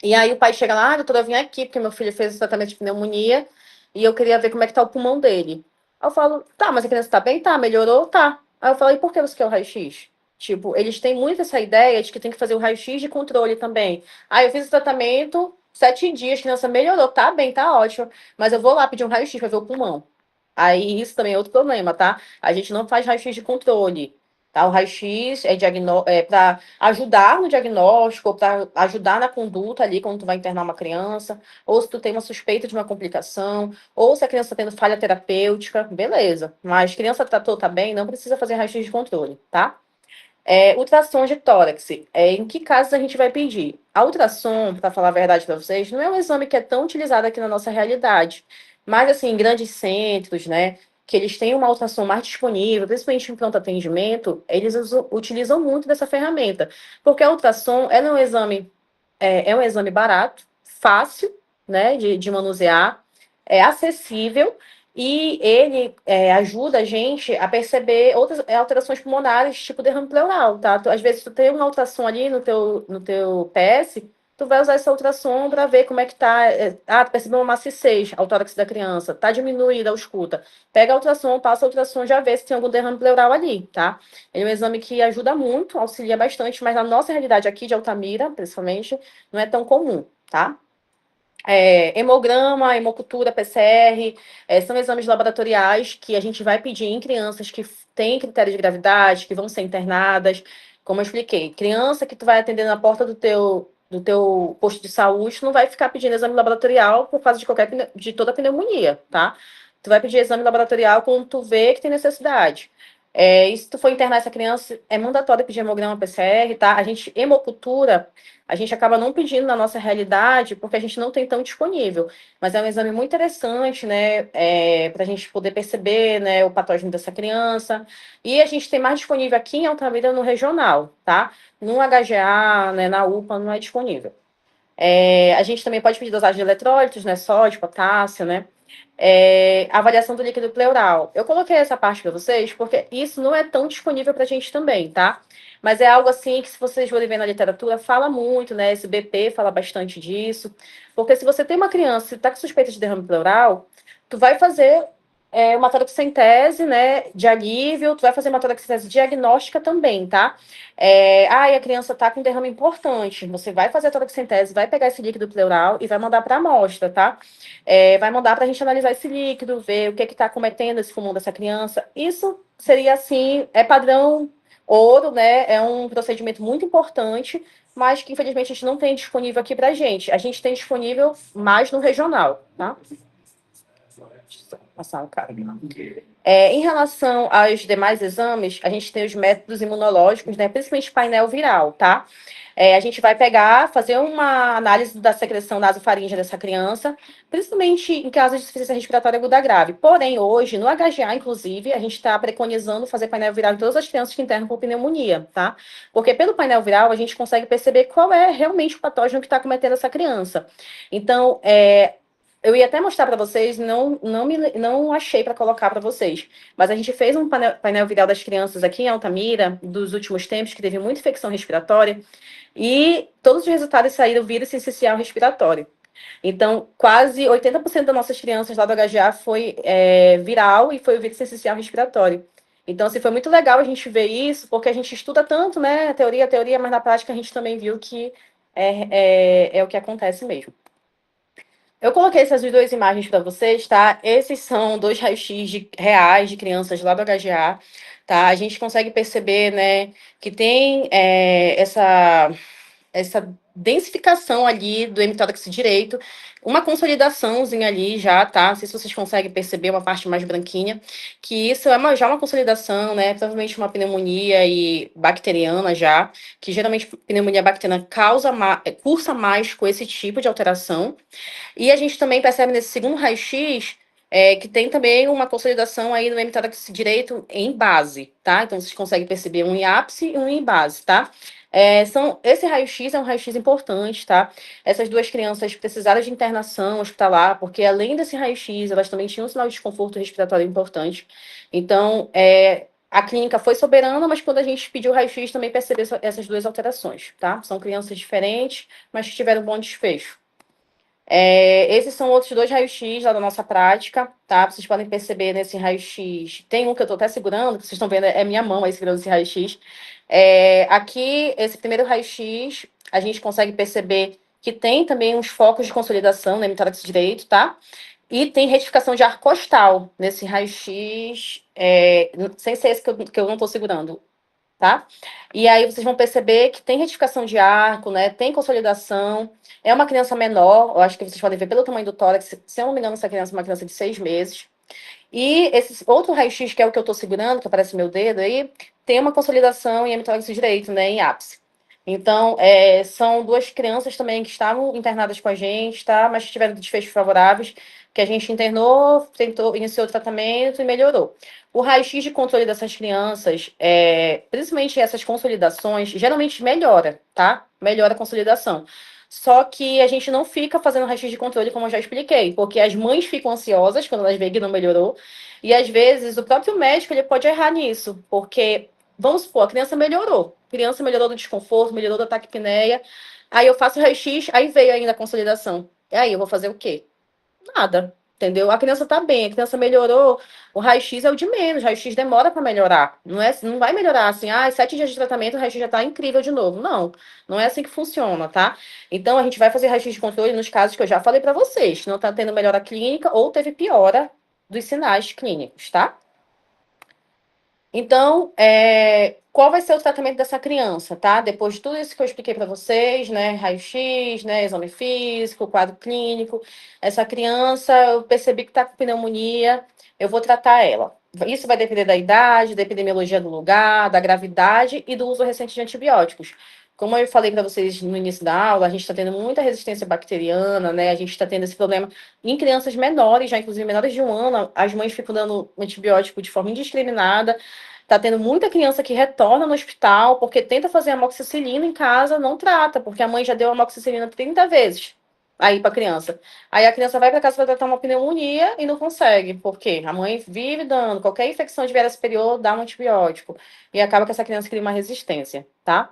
S1: e aí o pai chega lá, doutora, eu vim aqui porque meu filho fez o tratamento de pneumonia, e eu queria ver como é que tá o pulmão dele. Aí eu falo, tá, mas a criança tá bem? Tá, melhorou? Tá. Aí eu falo, e por que você quer o raio-x? Tipo, eles têm muito essa ideia de que tem que fazer o raio-x de controle também. Ah, eu fiz o tratamento, 7 dias, a criança melhorou, tá bem, tá ótimo, mas eu vou lá pedir um raio-x para ver o pulmão. Aí isso também é outro problema, tá? A gente não faz raio-x de controle, tá? O raio-x é para ajudar no diagnóstico, para ajudar na conduta ali quando tu vai internar uma criança, ou se tu tem uma suspeita de uma complicação, ou se a criança está tendo falha terapêutica, beleza. Mas criança tratou, tá bem, não precisa fazer raio-x de controle, tá? Ultrassom de tórax. Em que casos a gente vai pedir? A ultrassom, para falar a verdade para vocês, não é um exame que é tão utilizado aqui na nossa realidade. Mas, assim, em grandes centros, né, que eles têm uma ultrassom mais disponível, principalmente em pronto atendimento, eles utilizam muito dessa ferramenta. Porque a ultrassom ela é um exame barato, fácil, né, de manusear, é acessível e ele ajuda a gente a perceber outras alterações pulmonares, tipo derrame pleural, tá? Às vezes tu tem uma alteração ali no teu PS, tu vai usar essa ultrassom para ver como é que tá. Tu percebeu uma maciez ao tórax da criança, tá diminuída a ausculta. Pega a ultrassom, passa a ultrassom, já vê se tem algum derrame pleural ali, tá? Ele é um exame que ajuda muito, auxilia bastante, mas na nossa realidade aqui de Altamira, principalmente, não é tão comum, tá? Hemograma, hemocultura, PCR, são exames laboratoriais que a gente vai pedir em crianças que têm critério de gravidade, que vão ser internadas. Como eu expliquei, criança que tu vai atender na porta do teu posto de saúde, tu não vai ficar pedindo exame laboratorial por causa de toda a pneumonia, tá? Tu vai pedir exame laboratorial quando tu vê que tem necessidade. E se tu for internar essa criança, é mandatório pedir hemograma PCR, tá? Hemocultura, a gente acaba não pedindo na nossa realidade, porque a gente não tem tão disponível. Mas é um exame muito interessante, né? Para a gente poder perceber, né, o patógeno dessa criança. E a gente tem mais disponível aqui em Altamira no regional, tá? No HGA, né, na UPA, não é disponível. A gente também pode pedir dosagem de eletrólitos, né? Sódio, potássio, né? Avaliação do líquido pleural. Eu coloquei essa parte para vocês porque isso não é tão disponível para a gente também, tá? Mas é algo assim que, se vocês forem ver na literatura, fala muito, né? Esse BP fala bastante disso. Porque se você tem uma criança que está com suspeita de derrame pleural, tu vai fazer uma toraxentese, né? De alívio, tu vai fazer uma toraxentese diagnóstica também, tá? E a criança está com derrame importante. Você vai fazer a toraxentese, vai pegar esse líquido pleural e vai mandar para a amostra, tá? Vai mandar para a gente analisar esse líquido, ver o que está cometendo esse pulmão dessa criança. Isso seria, assim, padrão ouro, né? É um procedimento muito importante, mas que, infelizmente, a gente não tem disponível aqui para a gente. A gente tem disponível mais no regional, tá? Deixa eu passar um cara. Em relação aos demais exames, a gente tem os métodos imunológicos, né? Principalmente painel viral, tá? A gente vai pegar, fazer uma análise da secreção nasofaríngea dessa criança, principalmente em casos de insuficiência respiratória aguda grave. Porém, hoje, no HGA, inclusive, a gente está preconizando fazer painel viral em todas as crianças que internam com pneumonia, tá? Porque pelo painel viral, a gente consegue perceber qual é realmente o patógeno que está cometendo essa criança. Então, eu ia até mostrar para vocês, não achei para colocar para vocês, mas a gente fez um painel viral das crianças aqui em Altamira, dos últimos tempos, que teve muita infecção respiratória, e todos os resultados saíram vírus sincicial respiratório. Então, quase 80% das nossas crianças lá do HGA foi viral e foi o vírus sincicial respiratório. Então, assim, foi muito legal a gente ver isso, porque a gente estuda tanto, né, a teoria, mas na prática a gente também viu que é o que acontece mesmo. Eu coloquei essas duas imagens para vocês, tá? Esses são dois raios-x reais de crianças lá do HGA, tá? A gente consegue perceber, né, que tem essa densificação ali do hemitórax direito, uma consolidaçãozinha ali já, tá? Não sei se vocês conseguem perceber uma parte mais branquinha, que isso é já uma consolidação, né? Provavelmente uma pneumonia bacteriana já, que geralmente pneumonia bacteriana cursa mais com esse tipo de alteração. E a gente também percebe nesse segundo raio-x que tem também uma consolidação aí no hemitórax direito em base, tá? Então, vocês conseguem perceber um em ápice e um em base, tá? Esse raio-x é um raio-x importante, tá? Essas duas crianças precisaram de internação hospitalar, porque além desse raio-x, elas também tinham um sinal de desconforto respiratório importante. Então, a clínica foi soberana, mas quando a gente pediu o raio-x, também percebeu essas duas alterações, tá? São crianças diferentes, mas que tiveram um bom desfecho. Esses são outros dois raios-x lá da nossa prática, tá? Vocês podem perceber nesse raio-x. Tem um que eu tô até segurando, que vocês estão vendo, é minha mão aí segurando esse raio-x. Aqui, esse primeiro raio-x, a gente consegue perceber que tem também uns focos de consolidação no hemitórax direito, tá? E tem retificação de ar costal nesse raio-x, sem ser esse que eu não tô segurando, tá? E aí vocês vão perceber que tem retificação de arco, né? Tem consolidação. É uma criança menor, eu acho que vocês podem ver pelo tamanho do tórax. Se eu não me engano, essa criança é uma criança de 6 meses. E esse outro raio-x, que é o que eu estou segurando, que aparece meu dedo aí, tem uma consolidação em hemitórax direito, né? Em ápice. Então, são duas crianças também que estavam internadas com a gente, tá? Mas que tiveram desfechos favoráveis, que a gente internou, tentou, iniciou o tratamento e melhorou. O raio-x de controle dessas crianças, principalmente essas consolidações, geralmente melhora, tá? Melhora a consolidação. Só que a gente não fica fazendo raio-x de controle, como eu já expliquei, porque as mães ficam ansiosas quando elas veem que não melhorou, e às vezes o próprio médico ele pode errar nisso, porque, vamos supor, a criança melhorou do desconforto, melhorou da taquipneia, aí eu faço o raio-x, aí veio ainda a consolidação. E aí eu vou fazer o quê? Nada, entendeu? A criança tá bem, a criança melhorou, o raio-x é o de menos, o raio-x demora para melhorar. Não vai melhorar assim, 7 dias de tratamento, o raio-x já tá incrível de novo. Não, não é assim que funciona, tá? Então a gente vai fazer raio-x de controle nos casos que eu já falei para vocês, que não tá tendo melhora clínica ou teve piora dos sinais clínicos, tá? Então, qual vai ser o tratamento dessa criança, tá? Depois de tudo isso que eu expliquei para vocês, né? Raio-x, né? Exame físico, quadro clínico. Essa criança, eu percebi que está com pneumonia, eu vou tratar ela. Isso vai depender da idade, da epidemiologia do lugar, da gravidade e do uso recente de antibióticos. Como eu falei para vocês no início da aula, a gente está tendo muita resistência bacteriana, né? A gente está tendo esse problema em crianças menores, já inclusive menores de 1 ano, as mães ficam dando antibiótico de forma indiscriminada. Tá tendo muita criança que retorna no hospital porque tenta fazer amoxicilina em casa, não trata, porque a mãe já deu amoxicilina 30 vezes aí para a criança. Aí a criança vai para casa para tratar uma pneumonia e não consegue, porque a mãe vive dando, qualquer infecção de viária superior dá um antibiótico. E acaba que essa criança cria uma resistência, tá?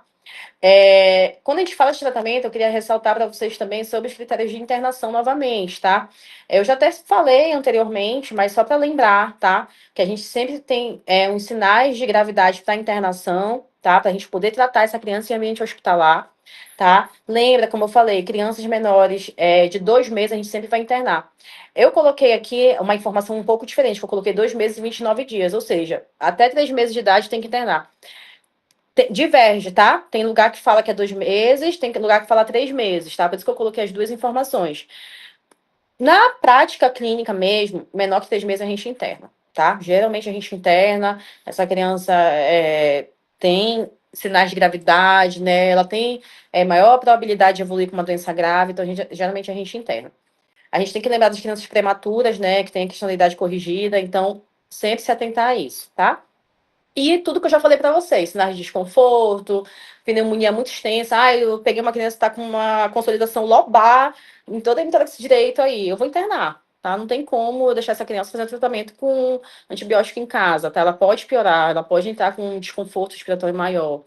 S1: Quando a gente fala de tratamento, eu queria ressaltar para vocês também sobre os critérios de internação novamente, tá? Eu já até falei anteriormente, mas só para lembrar, tá? Que a gente sempre tem uns sinais de gravidade para internação, tá? Para a gente poder tratar essa criança em ambiente hospitalar, tá? Lembra, como eu falei, crianças menores de 2 meses a gente sempre vai internar. Eu coloquei aqui uma informação um pouco diferente, que eu coloquei 2 meses e 29 dias, ou seja, até 3 meses de idade tem que internar. Diverge, tá? Tem lugar que fala que é 2 meses, tem lugar que fala 3 meses, tá? Por isso que eu coloquei as duas informações. Na prática clínica mesmo, menor que 3 meses a gente interna, tá? Geralmente a gente interna, essa criança tem sinais de gravidade, né? Ela tem maior probabilidade de evoluir com uma doença grave, então geralmente a gente interna. A gente tem que lembrar das crianças prematuras, né? Que tem a questão da idade corrigida, então sempre se atentar a isso, tá? E tudo que eu já falei para vocês, sinais de desconforto, pneumonia muito extensa. Eu peguei uma criança que está com uma consolidação lobar em toda a hemitórax direito aí, eu vou internar, tá? Não tem como eu deixar essa criança fazendo tratamento com antibiótico em casa, tá? Ela pode piorar, ela pode entrar com um desconforto respiratório maior.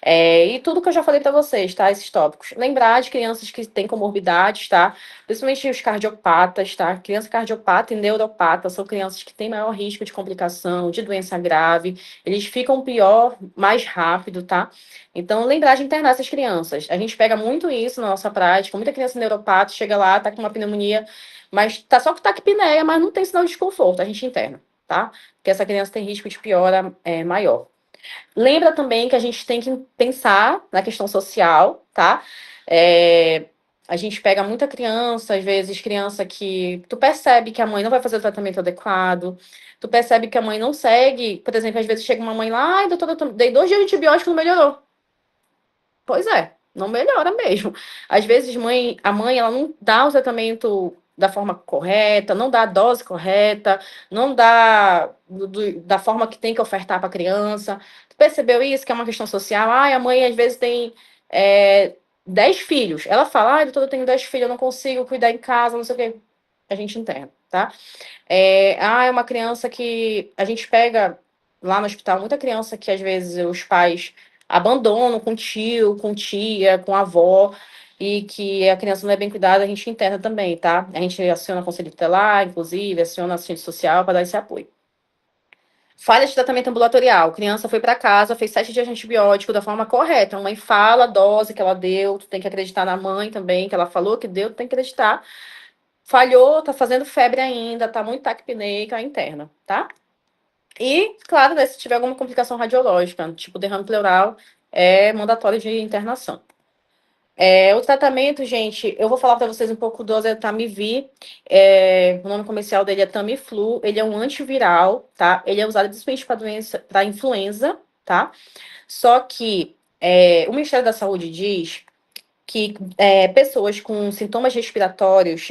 S1: E tudo que eu já falei para vocês, tá? Esses tópicos. Lembrar de crianças que têm comorbidades, tá? Principalmente os cardiopatas, tá? Criança cardiopata e neuropata são crianças que têm maior risco de complicação, de doença grave. Eles ficam pior mais rápido, tá? Então, lembrar de internar essas crianças. A gente pega muito isso na nossa prática. Muita criança neuropata chega lá, tá com uma pneumonia, mas tá só com taquipneia, mas não tem sinal de desconforto. A gente interna, tá? Porque essa criança tem risco de piora maior. Lembra também que a gente tem que pensar na questão social, tá? A gente pega muita criança, às vezes criança que tu percebe que a mãe não vai fazer o tratamento adequado, tu percebe que a mãe não segue, por exemplo, às vezes chega uma mãe lá, ai, doutora, eu dei 2 dias de antibiótico e não melhorou. Pois é, não melhora mesmo. Às vezes a mãe ela não dá o tratamento da forma correta, não dá a dose correta, não dá da forma que tem que ofertar para a criança. Tu percebeu isso, que é uma questão social? A mãe às vezes tem 10 filhos. Ela fala, doutora, eu tenho 10 filhos, eu não consigo cuidar em casa, não sei o quê. A gente interna, tá? É uma criança que a gente pega lá no hospital, muita criança que às vezes os pais abandonam com tio, com tia, com avó. e que a criança não é bem cuidada, a gente interna também, tá? A gente aciona o conselho tutelar, inclusive, aciona a assistente social para dar esse apoio. Falha de tratamento ambulatorial. Criança foi para casa, fez 7 dias de antibiótico da forma correta. A mãe fala a dose que ela deu, tu tem que acreditar na mãe também, que ela falou que deu, tu tem que acreditar. Falhou, tá fazendo febre ainda, tá muito taquipneica, interna, tá? E, claro, né, se tiver alguma complicação radiológica, tipo derrame pleural, é mandatório de internação. O tratamento, gente, eu vou falar para vocês um pouco do oseltamivir. O nome comercial dele é Tamiflu. Ele é um antiviral, tá? Ele é usado principalmente para doença, para influenza, tá? Só que o Ministério da Saúde diz que pessoas com sintomas respiratórios,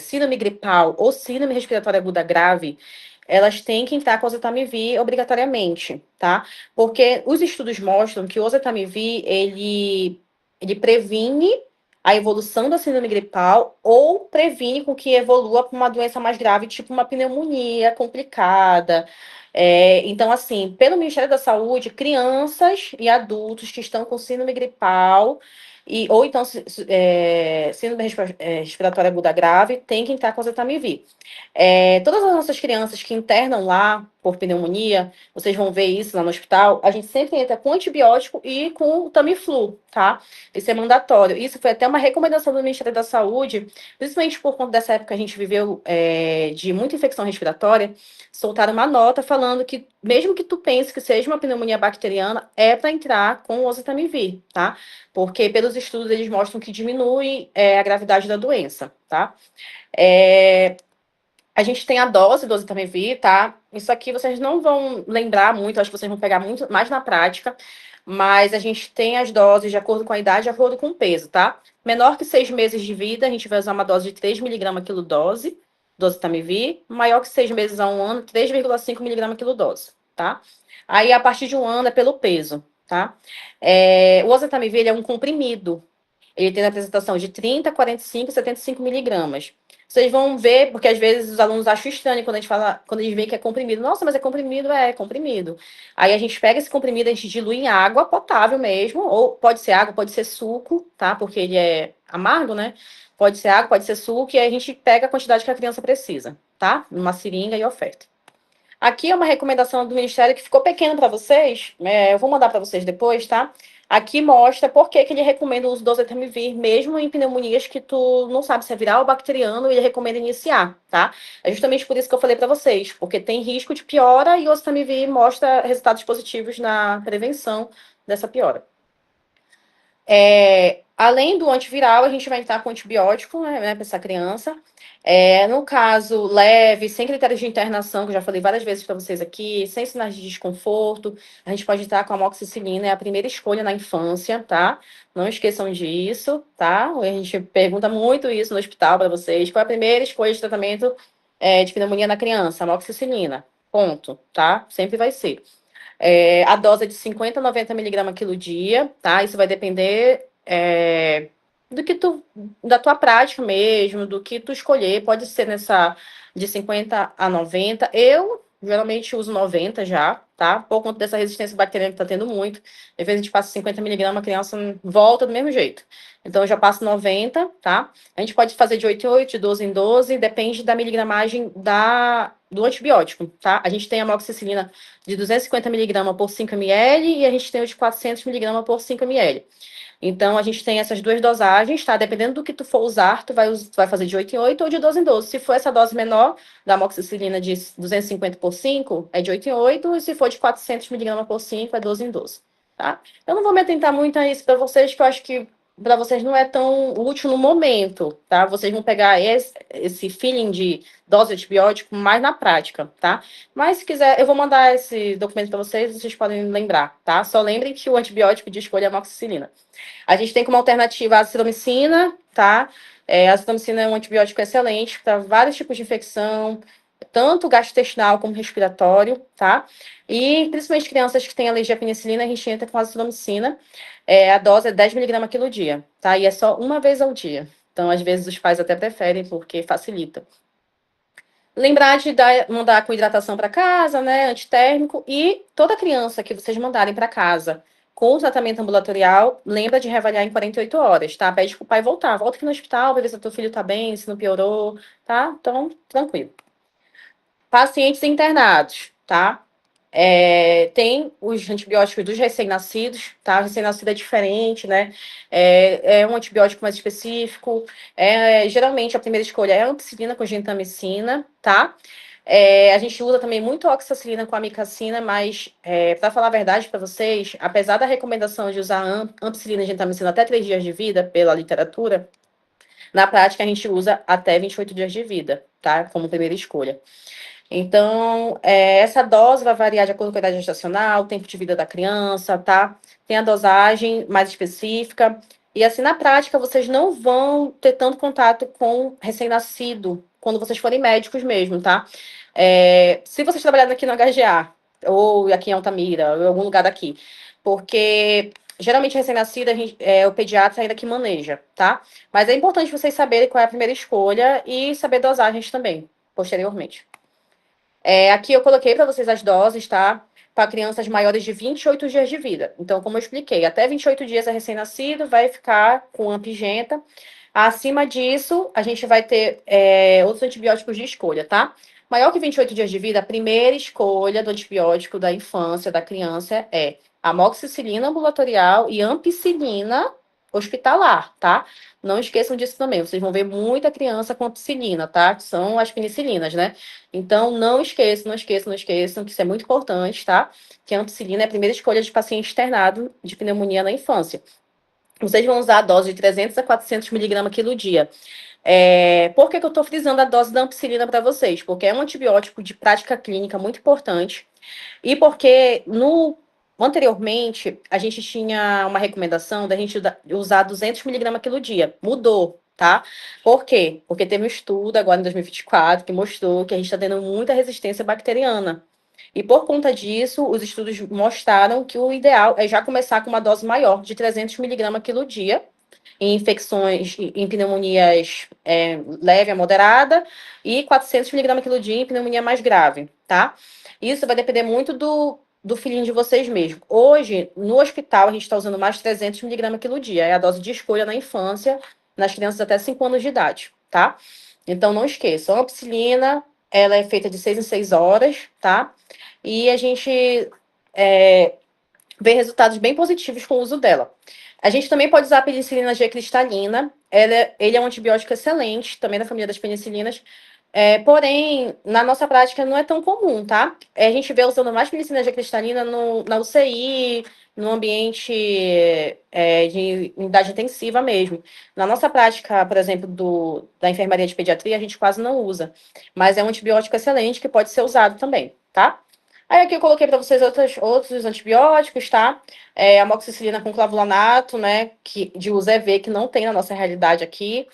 S1: síndrome gripal ou síndrome respiratória aguda grave, elas têm que entrar com oseltamivir obrigatoriamente, tá? Porque os estudos mostram que o oseltamivir, ele previne a evolução da síndrome gripal ou previne com que evolua para uma doença mais grave, tipo uma pneumonia complicada. Então, assim, pelo Ministério da Saúde, crianças e adultos que estão com síndrome gripal ou então síndrome respiratória aguda grave, tem que entrar com oseltamivir. Todas as nossas crianças que internam lá por pneumonia, vocês vão ver isso lá no hospital, a gente sempre entra com antibiótico e com o Tamiflu, tá? Isso é mandatório. Isso foi até uma recomendação do Ministério da Saúde, principalmente por conta dessa época que a gente viveu de muita infecção respiratória, soltaram uma nota falando que, mesmo que tu pense que seja uma pneumonia bacteriana, é para entrar com o oseltamivir, tá? Porque pelos estudos eles mostram que diminui a gravidade da doença, tá? A gente tem a dose do oseltamivir, tá? Isso aqui vocês não vão lembrar muito, acho que vocês vão pegar muito mais na prática, mas a gente tem as doses de acordo com a idade, de acordo com o peso, tá? Menor que 6 meses de vida, a gente vai usar uma dose de 3 miligramas quilodose do oseltamivir. Maior que 6 meses a 1 ano, 3,5 miligramas quilodose, tá? Aí, a partir de 1 ano, é pelo peso, tá? O oseltamivir, ele é um comprimido. Ele tem a apresentação de 30, 45 e 75 miligramas. Vocês vão ver, porque às vezes os alunos acham estranho quando a gente fala, quando eles veem que é comprimido. Nossa, mas é comprimido? É comprimido. Aí a gente pega esse comprimido, a gente dilui em água potável mesmo, ou pode ser água, pode ser suco, tá? Porque ele é amargo, né? Pode ser água, pode ser suco, e aí a gente pega a quantidade que a criança precisa, tá? Numa seringa e oferta. Aqui é uma recomendação do Ministério que ficou pequeno para vocês. Eu vou mandar para vocês depois, tá? Aqui mostra por que ele recomenda o uso do oseltamivir, mesmo em pneumonias que tu não sabe se é viral ou bacteriano, ele recomenda iniciar, tá? É justamente por isso que eu falei para vocês, porque tem risco de piora e o oseltamivir mostra resultados positivos na prevenção dessa piora. Além do antiviral, a gente vai entrar com antibiótico, né, para essa criança. No caso leve, sem critérios de internação, que eu já falei várias vezes para vocês aqui, sem sinais de desconforto, a gente pode entrar com a amoxicilina, é a primeira escolha na infância, tá? Não esqueçam disso, tá? A gente pergunta muito isso no hospital para vocês. Qual é a primeira escolha de tratamento de pneumonia na criança? Amoxicilina. Ponto, tá? Sempre vai ser. A dose é de 50 a 90 miligramas quilo dia, tá? Isso vai depender da tua prática mesmo, do que tu escolher. Pode ser nessa de 50 a 90. Eu geralmente uso 90 já, tá? Por conta dessa resistência bacteriana que tá tendo muito. Às vezes a gente passa 50 miligramas, a criança volta do mesmo jeito. Então eu já passo 90, tá? A gente pode fazer de 8 em 8, de 12 em 12, depende da miligramagem do antibiótico, tá? A gente tem a amoxicilina de 250 miligramas por 5 ml e a gente tem o de 400 miligramas por 5 ml. Então, a gente tem essas duas dosagens, tá? Dependendo do que tu for usar, tu vai fazer de 8 em 8 ou de 12 em 12. Se for essa dose menor da amoxicilina de 250 por 5, é de 8 em 8, e se for de 400 miligramas por 5, é 12 em 12, tá? Eu não vou me atentar muito a isso para vocês, que eu acho que para vocês não é tão útil no momento, tá? Vocês vão pegar esse feeling de dose de antibiótico mais na prática, tá? Mas se quiser, eu vou mandar esse documento para vocês podem lembrar, tá? Só lembrem que o antibiótico de escolha é a amoxicilina. A gente tem como alternativa a azitromicina, tá? A azitromicina é um antibiótico excelente para vários tipos de infecção, tanto gastrointestinal como respiratório, tá? E principalmente crianças que têm alergia à penicilina, a gente entra com a azitromicina. A dose é 10 miligramas quilo dia, tá? E é só uma vez ao dia. Então, às vezes, os pais até preferem, porque facilita. Lembrar de mandar com hidratação para casa, né? Antitérmico. E toda criança que vocês mandarem para casa com o tratamento ambulatorial, lembra de reavaliar em 48 horas, tá? Pede pro pai voltar. Volta aqui no hospital para ver se o teu filho tá bem, se não piorou, tá? Então, tranquilo. Pacientes internados, tá? Tem os antibióticos dos recém-nascidos, tá? O recém-nascido é diferente, né? É um antibiótico mais específico. Geralmente, a primeira escolha é a ampicilina com gentamicina, tá? A gente usa também muito oxacilina com amicacina, mas, para falar a verdade para vocês, apesar da recomendação de usar ampicilina e gentamicina até 3 dias de vida, pela literatura, na prática a gente usa até 28 dias de vida, tá? Como primeira escolha. Então, essa dose vai variar de acordo com a idade gestacional, o tempo de vida da criança, tá? Tem a dosagem mais específica. E assim, na prática, vocês não vão ter tanto contato com recém-nascido quando vocês forem médicos mesmo, tá? Se vocês trabalharem aqui no HGA, ou aqui em Altamira, ou em algum lugar daqui, porque geralmente recém-nascido, o pediatra ainda que maneja, tá? Mas é importante vocês saberem qual é a primeira escolha e saber dosagens também, posteriormente. Aqui eu coloquei para vocês as doses, tá? Para crianças maiores de 28 dias de vida. Então, como eu expliquei, até 28 dias é recém-nascido, vai ficar com ampigenta. Acima disso, a gente vai ter outros antibióticos de escolha, tá? Maior que 28 dias de vida, a primeira escolha do antibiótico da infância, da criança, é amoxicilina ambulatorial e ampicilina hospitalar, tá? Não esqueçam disso também. Vocês vão ver muita criança com ampicilina, tá? Que são as penicilinas, né? Então, não esqueçam, não esqueçam, não esqueçam, que isso é muito importante, tá? Que a ampicilina é a primeira escolha de paciente internado de pneumonia na infância. Vocês vão usar a dose de 300 a 400 miligramas quilo dia. Por que eu estou frisando a dose da ampicilina para vocês? Porque é um antibiótico de prática clínica muito importante e porque anteriormente a gente tinha uma recomendação da gente usar 200 miligramas quilo dia. Mudou, tá? Por quê? Porque teve um estudo agora em 2024 que mostrou que a gente está tendo muita resistência bacteriana. E por conta disso, os estudos mostraram que o ideal é já começar com uma dose maior, de 300 miligramas quilo dia, em infecções, em pneumonias leve a moderada, e 400 miligramas quilo dia em pneumonia mais grave, tá? Isso vai depender muito do filhinho de vocês mesmo. Hoje, no hospital, a gente está usando mais 300 miligramas quilo dia, é a dose de escolha na infância, nas crianças até 5 anos de idade, tá? Então, não esqueçam, a ampicilina, ela é feita de 6 em 6 horas, tá? E a gente vê resultados bem positivos com o uso dela. A gente também pode usar a penicilina G cristalina. Ele é um antibiótico excelente, também da família das penicilinas. Porém, na nossa prática não é tão comum, tá? A gente vê usando mais penicilina G cristalina na UCI, no ambiente de unidade intensiva mesmo. Na nossa prática, por exemplo, da enfermaria de pediatria, a gente quase não usa. Mas é um antibiótico excelente que pode ser usado também, tá? Aí aqui eu coloquei para vocês outros antibióticos, tá? Amoxicilina com clavulanato, né? De uso EV, que não tem na nossa realidade aqui.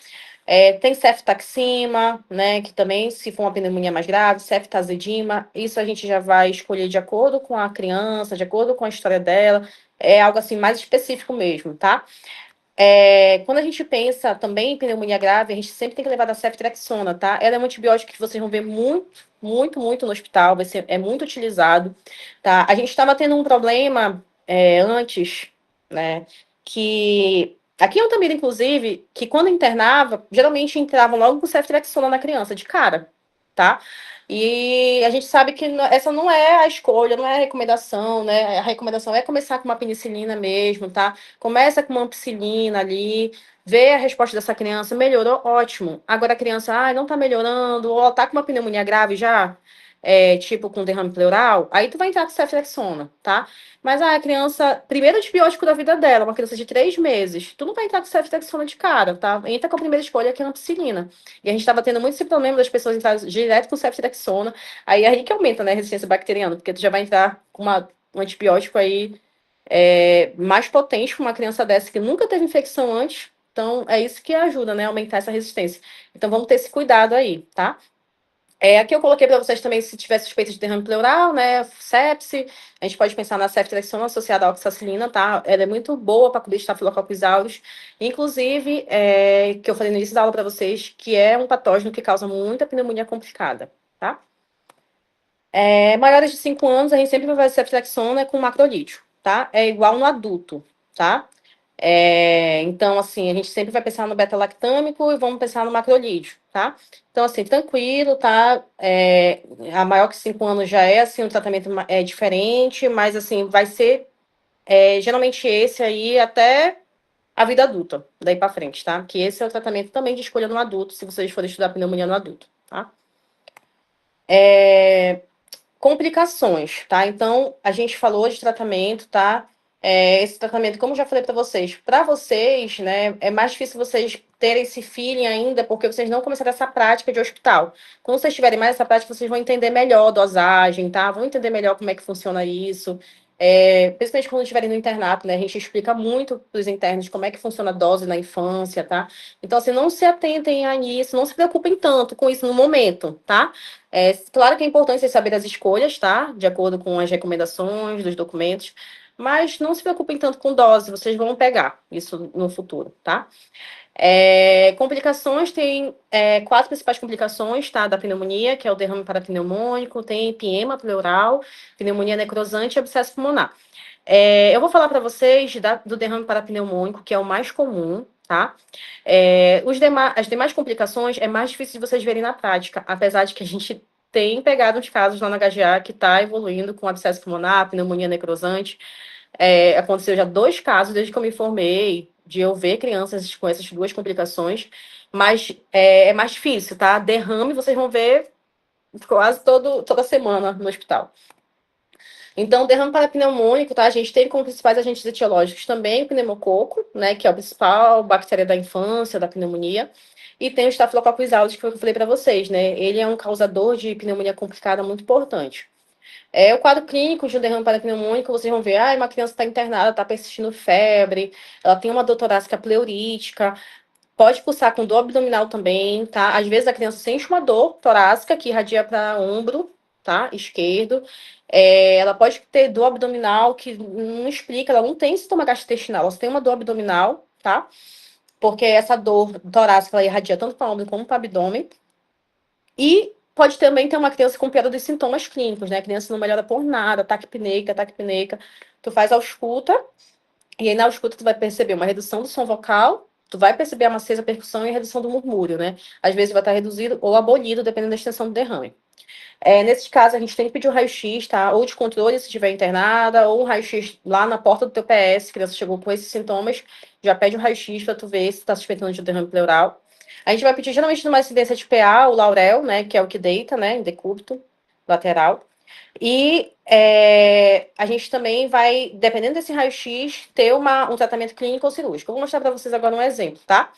S1: Tem ceftaxima, né? Que também, se for uma pneumonia mais grave, ceftazidima. Isso a gente já vai escolher de acordo com a criança, de acordo com a história dela. É algo assim mais específico mesmo, tá? Quando a gente pensa também em pneumonia grave, a gente sempre tem que levar da ceftriaxona, tá? Ela é um antibiótico que vocês vão ver muito, muito, muito no hospital, é muito utilizado, tá? A gente estava tendo um problema antes, né? Que aqui em Altamira, inclusive, que quando internava, geralmente entravam logo com ceftriaxona na criança, de cara, tá? E a gente sabe que essa não é a escolha, não é a recomendação, né? A recomendação é começar com uma penicilina mesmo, tá? Começa com uma ampicilina ali, vê a resposta dessa criança, melhorou, ótimo. Agora a criança, não tá melhorando, ou tá com uma pneumonia grave já, tipo com derrame pleural, aí tu vai entrar com ceftriaxona, tá? Mas a criança, primeiro antibiótico da vida dela, uma criança de 3 meses, tu não vai entrar com ceftriaxona de cara, tá? Entra com a primeira escolha, que é a ampicilina. E a gente estava tendo muito esse problema das pessoas entrarem direto com ceftriaxona, aí que aumenta, né, a resistência bacteriana, porque tu já vai entrar com um antibiótico aí mais potente para uma criança dessa que nunca teve infecção antes. Então, é isso que ajuda, né, a aumentar essa resistência. Então, vamos ter esse cuidado aí, tá? Aqui eu coloquei para vocês também, se tiver suspeita de derrame pleural, né, sepse, a gente pode pensar na ceftriaxona associada à oxacilina, tá? Ela é muito boa para cobrir estafilococcus aureus, inclusive, que eu falei no início da aula para vocês, que é um patógeno que causa muita pneumonia complicada, tá? Maiores de 5 anos, a gente sempre vai fazer ceftriaxona com macrolítico. tá? É igual no adulto, tá? Então, assim, a gente sempre vai pensar no beta-lactâmico e vamos pensar no macrolídeo, tá? Então, assim, tranquilo, tá? A maior que 5 anos já é, assim, um tratamento é diferente, mas, assim, vai ser geralmente esse aí até a vida adulta, daí para frente, tá? Que esse é o tratamento também de escolha no adulto, se vocês forem estudar pneumonia no adulto, tá? Complicações, tá? Então, a gente falou de tratamento, tá? Esse tratamento, como eu já falei para vocês, né, é mais difícil vocês terem esse feeling ainda, porque vocês não começaram essa prática de hospital. Quando vocês tiverem mais essa prática, vocês vão entender melhor a dosagem, tá? Vão entender melhor como é que funciona isso. Principalmente quando estiverem no internato, né? A gente explica muito para os internos como é que funciona a dose na infância, tá? Então, assim, não se atentem a isso, não se preocupem tanto com isso no momento, tá? Claro que é importante vocês saberem as escolhas, tá? De acordo com as recomendações dos documentos, mas não se preocupem tanto com dose, vocês vão pegar isso no futuro, tá? Complicações, tem 4 principais complicações, tá? Da pneumonia, que é o derrame parapneumônico, tem empiema pleural, pneumonia necrosante e abscesso pulmonar. Eu vou falar para vocês do derrame parapneumônico, que é o mais comum, tá? As demais complicações é mais difícil de vocês verem na prática, apesar de que a gente tem pegado uns casos lá na HGA que está evoluindo com abscesso pulmonar, pneumonia necrosante. Aconteceu já 2 casos desde que eu me formei, de eu ver crianças com essas 2 complicações, mas é mais difícil, tá? Derrame vocês vão ver quase toda semana no hospital. Então, derrame parapneumônico, tá? A gente teve como principais agentes etiológicos também o pneumococo, né? Que é o principal bactéria da infância, da pneumonia. E tem o Staphylococcus aureus, que foi o que eu falei para vocês, né? Ele é um causador de pneumonia complicada muito importante. O quadro clínico de um derrame parapneumônico, vocês vão ver, uma criança está internada, está persistindo febre, ela tem uma dor torácica pleurítica, pode pulsar com dor abdominal também, tá? Às vezes a criança sente uma dor torácica que irradia para ombro, tá? Esquerdo. Ela pode ter dor abdominal que não explica, ela não tem sintoma gastrointestinal, ela só tem uma dor abdominal, tá? Porque essa dor torácica ela irradia tanto para ombro como para abdômen. E pode também ter uma criança com piora dos sintomas clínicos, né? A criança não melhora por nada, ataque pneica. Tu faz a ausculta, e aí na ausculta tu vai perceber uma redução do som vocal, tu vai perceber a maciez, a percussão e a redução do murmúrio, né? Às vezes vai estar reduzido ou abolido, dependendo da extensão do derrame. Nesses casos, a gente tem que pedir o raio-x, tá? Ou de controle, se estiver internada, ou um raio-x lá na porta do teu PS, criança chegou com esses sintomas, já pede o raio-x para tu ver se está suspeitando de derrame pleural. A gente vai pedir, geralmente, numa incidência de PA, o Laurel, né? Que é o que deita, né? Em decúbito lateral. E a gente também vai, dependendo desse raio-x, ter um tratamento clínico ou cirúrgico. Eu vou mostrar para vocês agora um exemplo, tá?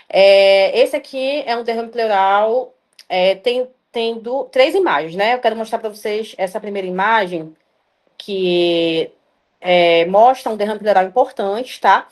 S1: Esse aqui é um derrame pleural, tem 3 imagens, né? Eu quero mostrar para vocês essa primeira imagem, que mostra um derrame pleural importante, tá?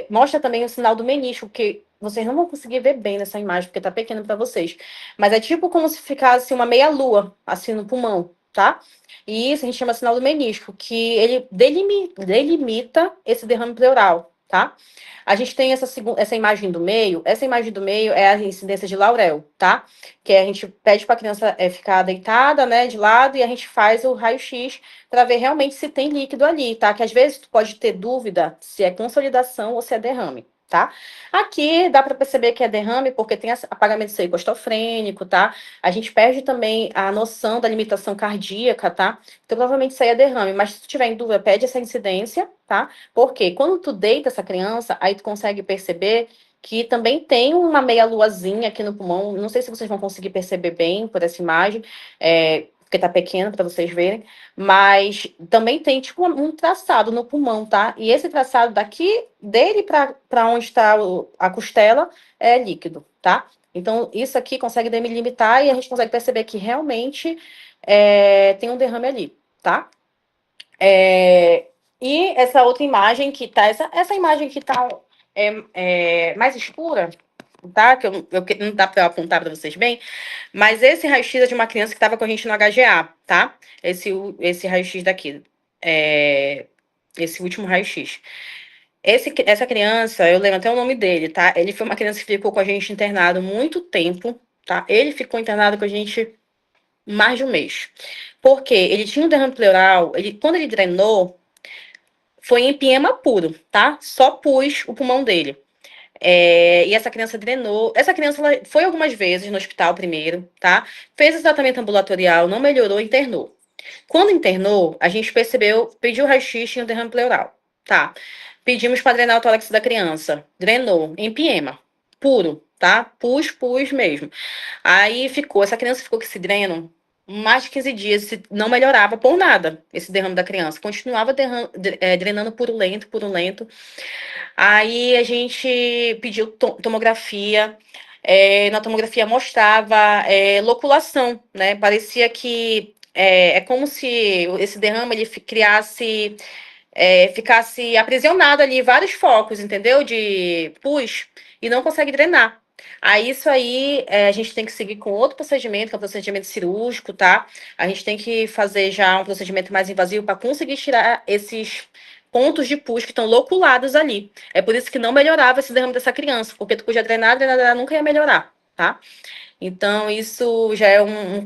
S1: Mostra também o sinal do menisco, que vocês não vão conseguir ver bem nessa imagem, porque tá pequeno para vocês. Mas é tipo como se ficasse uma meia-lua, assim, no pulmão, tá? E isso a gente chama sinal do menisco, que ele delimita esse derrame pleural, tá? A gente tem essa imagem do meio. Essa imagem do meio é a incidência de Laurel, tá? Que a gente pede para a criança ficar deitada, né, de lado, e a gente faz o raio-x para ver realmente se tem líquido ali, tá? Que às vezes tu pode ter dúvida se é consolidação ou se é derrame, tá? Aqui dá para perceber que é derrame porque tem apagamento seicostofrênico, tá? A gente perde também a noção da limitação cardíaca, tá? Então provavelmente isso aí é derrame, mas se tu tiver em dúvida, pede essa incidência, tá? Porque quando tu deita essa criança, aí tu consegue perceber que também tem uma meia-luazinha aqui no pulmão. Não sei se vocês vão conseguir perceber bem por essa imagem, porque tá pequeno para vocês verem, mas também tem tipo um traçado no pulmão, tá? E esse traçado daqui, dele para onde está a costela, é líquido, tá? Então, isso aqui consegue delimitar e a gente consegue perceber que realmente tem um derrame ali, tá? E essa outra imagem que tá, essa imagem que tá mais escura, tá? Que não dá para apontar para vocês bem, mas esse raio-x é de uma criança que estava com a gente no HGA, tá? Esse raio-x daqui, esse último raio-x. Essa criança, eu lembro até o nome dele, tá? Ele foi uma criança que ficou com a gente internado muito tempo, tá? Ele ficou internado com a gente mais de um mês. Porque ele tinha um derrame pleural, quando ele drenou, foi empiema puro, tá? Só pus o pulmão dele. E essa criança drenou. Essa criança ela foi algumas vezes no hospital primeiro, tá? Fez o tratamento ambulatorial, não melhorou, internou. Quando internou, a gente percebeu, pediu raio-x e um derrame pleural, tá? Pedimos para drenar o tórax da criança. Drenou, empiema, puro, tá? Pus mesmo. Aí essa criança ficou com esse dreno mais de 15 dias, não melhorava por nada esse derrame da criança. Continuava drenando purulento, purulento. Aí a gente pediu tomografia. Na tomografia mostrava loculação, né? Parecia que é como se esse derrame ele ficasse aprisionado ali, vários focos, entendeu? De pus, e não consegue drenar. Aí isso aí a gente tem que seguir com outro procedimento, que é o procedimento cirúrgico, tá? A gente tem que fazer já um procedimento mais invasivo para conseguir tirar esses pontos de pus que estão loculados ali. É por isso que não melhorava esse derrame dessa criança, porque tu podia drenar nunca ia melhorar, tá? Então, isso já é um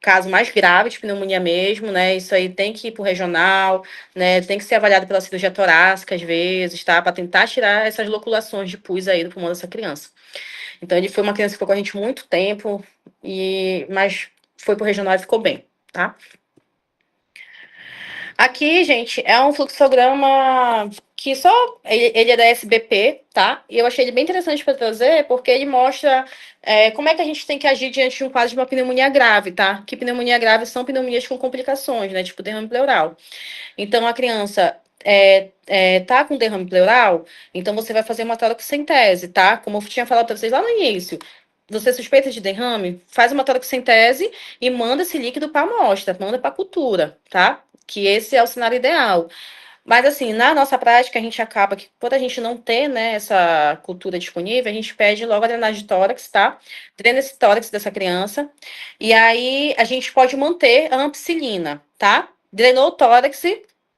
S1: caso mais grave de pneumonia mesmo, né? Isso aí tem que ir para o regional, né? Tem que ser avaliado pela cirurgia torácica, às vezes, tá? Para tentar tirar essas loculações de pus aí do pulmão dessa criança. Então, ele foi uma criança que ficou com a gente muito tempo, mas foi para o regional e ficou bem, tá? Aqui, gente, é um fluxograma que só ele é da SBP, tá? E eu achei ele bem interessante para trazer, porque ele mostra como é que a gente tem que agir diante de um quadro de uma pneumonia grave, tá? Que pneumonia grave são pneumonias com complicações, né? Tipo derrame pleural. Então, a criança tá com derrame pleural, então você vai fazer uma toracocentese, tá? Como eu tinha falado para vocês lá no início. Você suspeita de derrame, faz uma toracocentese e manda esse líquido para a amostra, manda para a cultura, tá? Que esse é o cenário ideal. Mas, assim, na nossa prática, a gente acaba que, quando a gente não tem, né, essa cultura disponível, a gente pede logo a drenagem de tórax, tá? Drena esse tórax dessa criança. E aí, a gente pode manter a ampicilina, tá? Drenou o tórax,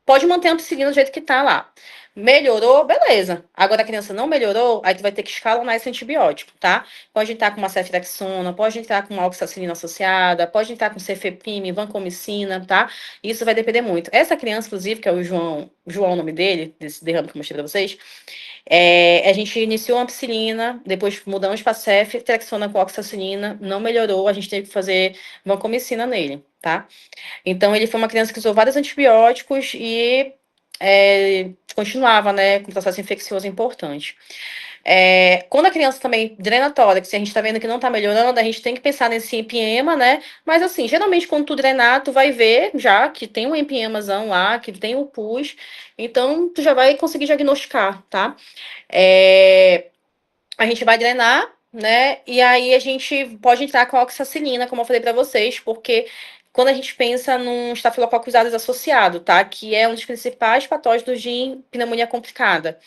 S1: pode manter a ampicilina do jeito que tá lá. Melhorou, beleza. Agora a criança não melhorou, aí tu vai ter que escalonar esse antibiótico, tá? Pode entrar com uma ceftriaxona, pode entrar com uma oxacilina associada, pode entrar com cefepime, vancomicina, tá? Isso vai depender muito. Essa criança, inclusive, que é o João é o nome dele, desse derrame que eu mostrei pra vocês, a gente iniciou a ampicilina, depois mudamos para ceftriaxona com oxacilina, não melhorou, a gente teve que fazer vancomicina nele, tá? Então, ele foi uma criança que usou vários antibióticos e continuava, né, com um processo infeccioso importante. Quando a criança também drena tórax, e a gente tá vendo que não tá melhorando, a gente tem que pensar nesse empiema, né? Mas assim, geralmente quando tu drenar, tu vai ver já que tem um empiemazão lá, que tem o pus, então tu já vai conseguir diagnosticar, tá? A gente vai drenar, né? E aí a gente pode entrar com a oxacilina, como eu falei para vocês, porque quando a gente pensa num estafilococcus aureus associado, tá? Que é um dos principais patógenos de pneumonia complicada.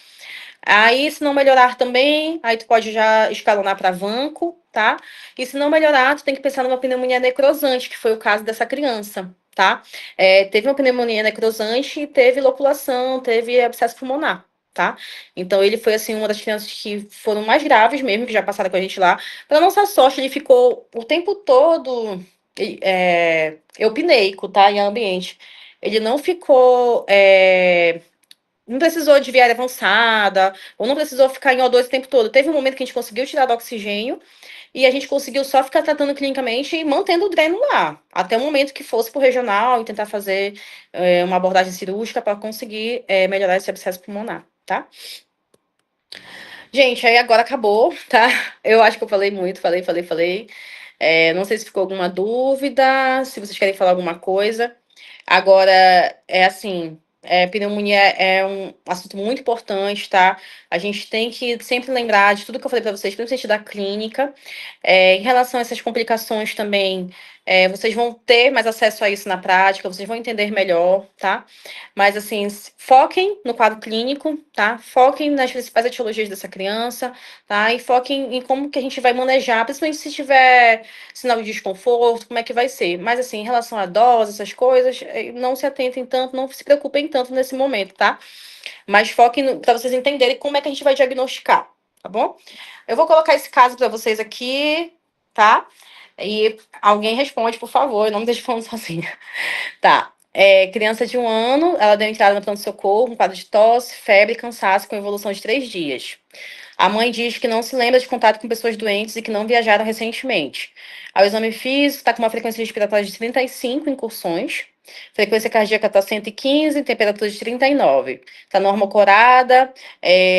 S1: Aí, se não melhorar também, aí tu pode já escalonar para vanco, tá? E se não melhorar, tu tem que pensar numa pneumonia necrosante, que foi o caso dessa criança, tá? Teve uma pneumonia necrosante e teve loculação, teve abscesso pulmonar, tá? Então, ele foi, assim, uma das crianças que foram mais graves mesmo, que já passaram com a gente lá. Para nossa sorte, ele ficou o tempo todo eupneico, tá? Em ambiente. Ele não ficou não precisou de viária avançada, ou não precisou ficar em O2 o tempo todo. Teve um momento que a gente conseguiu tirar do oxigênio e a gente conseguiu só ficar tratando clinicamente e mantendo o dreno lá, até o momento que fosse para o regional e tentar fazer uma abordagem cirúrgica para conseguir melhorar esse abscesso pulmonar, tá? Gente, aí agora acabou, tá? Eu acho que eu falei muito, falei. Não sei se ficou alguma dúvida, se vocês querem falar alguma coisa. Agora, assim, pneumonia é um assunto muito importante, tá? A gente tem que sempre lembrar de tudo que eu falei para vocês, principalmente da clínica. Em relação a essas complicações também, vocês vão ter mais acesso a isso na prática, vocês vão entender melhor, tá? Mas, assim, foquem no quadro clínico, tá? Foquem nas principais etiologias dessa criança, tá? E foquem em como que a gente vai manejar, principalmente se tiver sinal de desconforto, como é que vai ser. Mas, assim, em relação à dose, essas coisas, não se atentem tanto, não se preocupem tanto nesse momento, tá? Mas foquem para vocês entenderem como é que a gente vai diagnosticar, tá bom? Eu vou colocar esse caso para vocês aqui, tá? E alguém responde, por favor, eu não me deixe falando sozinha. Tá. Criança de 1 ano, ela deu entrada no pronto-socorro, um quadro de tosse, febre e cansaço com evolução de 3 dias. A mãe diz que não se lembra de contato com pessoas doentes e que não viajaram recentemente. Ao exame físico, está com uma frequência respiratória de 35 incursões, frequência cardíaca está 115, temperatura de 39. Está normocorada,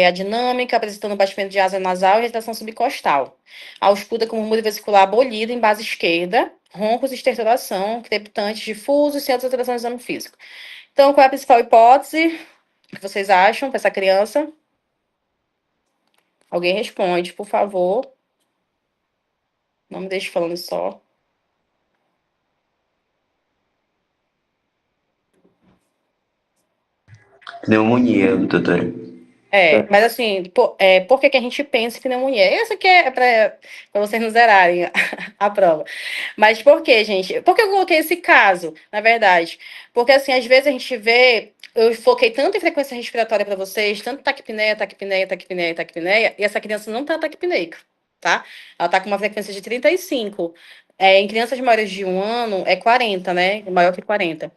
S1: a dinâmica, apresentando batimento de asa nasal e retração subcostal. A ausculta com murmúrio vesicular abolido em base esquerda, roncos e estertoração, crepitantes difusos, sem alteração no exame físico. Então, qual é a principal hipótese? O que vocês acham para essa criança? Alguém responde, por favor. Não me deixe falando só.
S3: Pneumonia, doutora.
S1: Mas assim, por que que a gente pensa em pneumonia? Essa aqui é para vocês não zerarem a prova. Mas por que, gente? Por que eu coloquei esse caso, na verdade? Porque, assim, às vezes a gente vê. Eu foquei tanto em frequência respiratória para vocês, tanto taquipneia, taquipneia, taquipneia, taquipneia, e essa criança não está taquipneica, tá? Ela está com uma frequência de 35. Em crianças maiores de 1 ano, é 40, né? Maior que 40.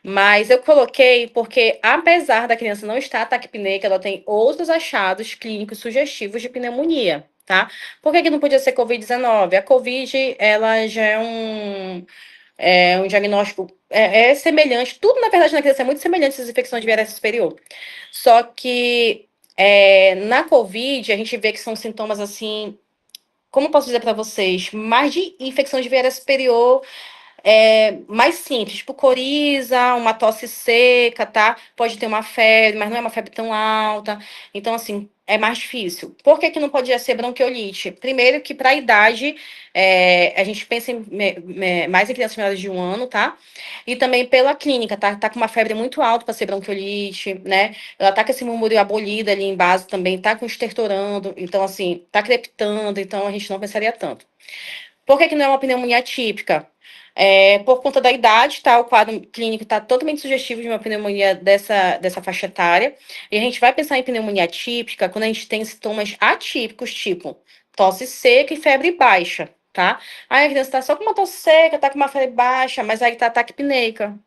S1: Mas eu coloquei porque, apesar da criança não estar taquipneica, ela tem outros achados clínicos sugestivos de pneumonia, tá? Por que que não podia ser Covid-19? A Covid, ela já é um diagnóstico, é semelhante, tudo, na verdade, na criança é muito semelhante às infecções de viária superior. Só que na Covid, a gente vê que são sintomas, assim, como eu posso dizer para vocês, mais de infecção de viária superior, mais simples, tipo coriza, uma tosse seca, tá? Pode ter uma febre, mas não é uma febre tão alta. Então, assim, é mais difícil. Por que que não podia ser bronquiolite? Primeiro que para a idade, a gente pensa mais em crianças menores de 1 ano, tá? E também pela clínica, tá? Tá com uma febre muito alta para ser bronquiolite, né? Ela tá com esse murmúrio abolido ali em base também, tá com estertorando, então, assim, tá crepitando, então a gente não pensaria tanto. Por que que não é uma pneumonia atípica? Por conta da idade, tá? O quadro clínico está totalmente sugestivo de uma pneumonia dessa faixa etária. E a gente vai pensar em pneumonia atípica quando a gente tem sintomas atípicos, tipo tosse seca e febre baixa, tá? Aí a criança está só com uma tosse seca, tá com uma febre baixa, mas aí tá taquipneica.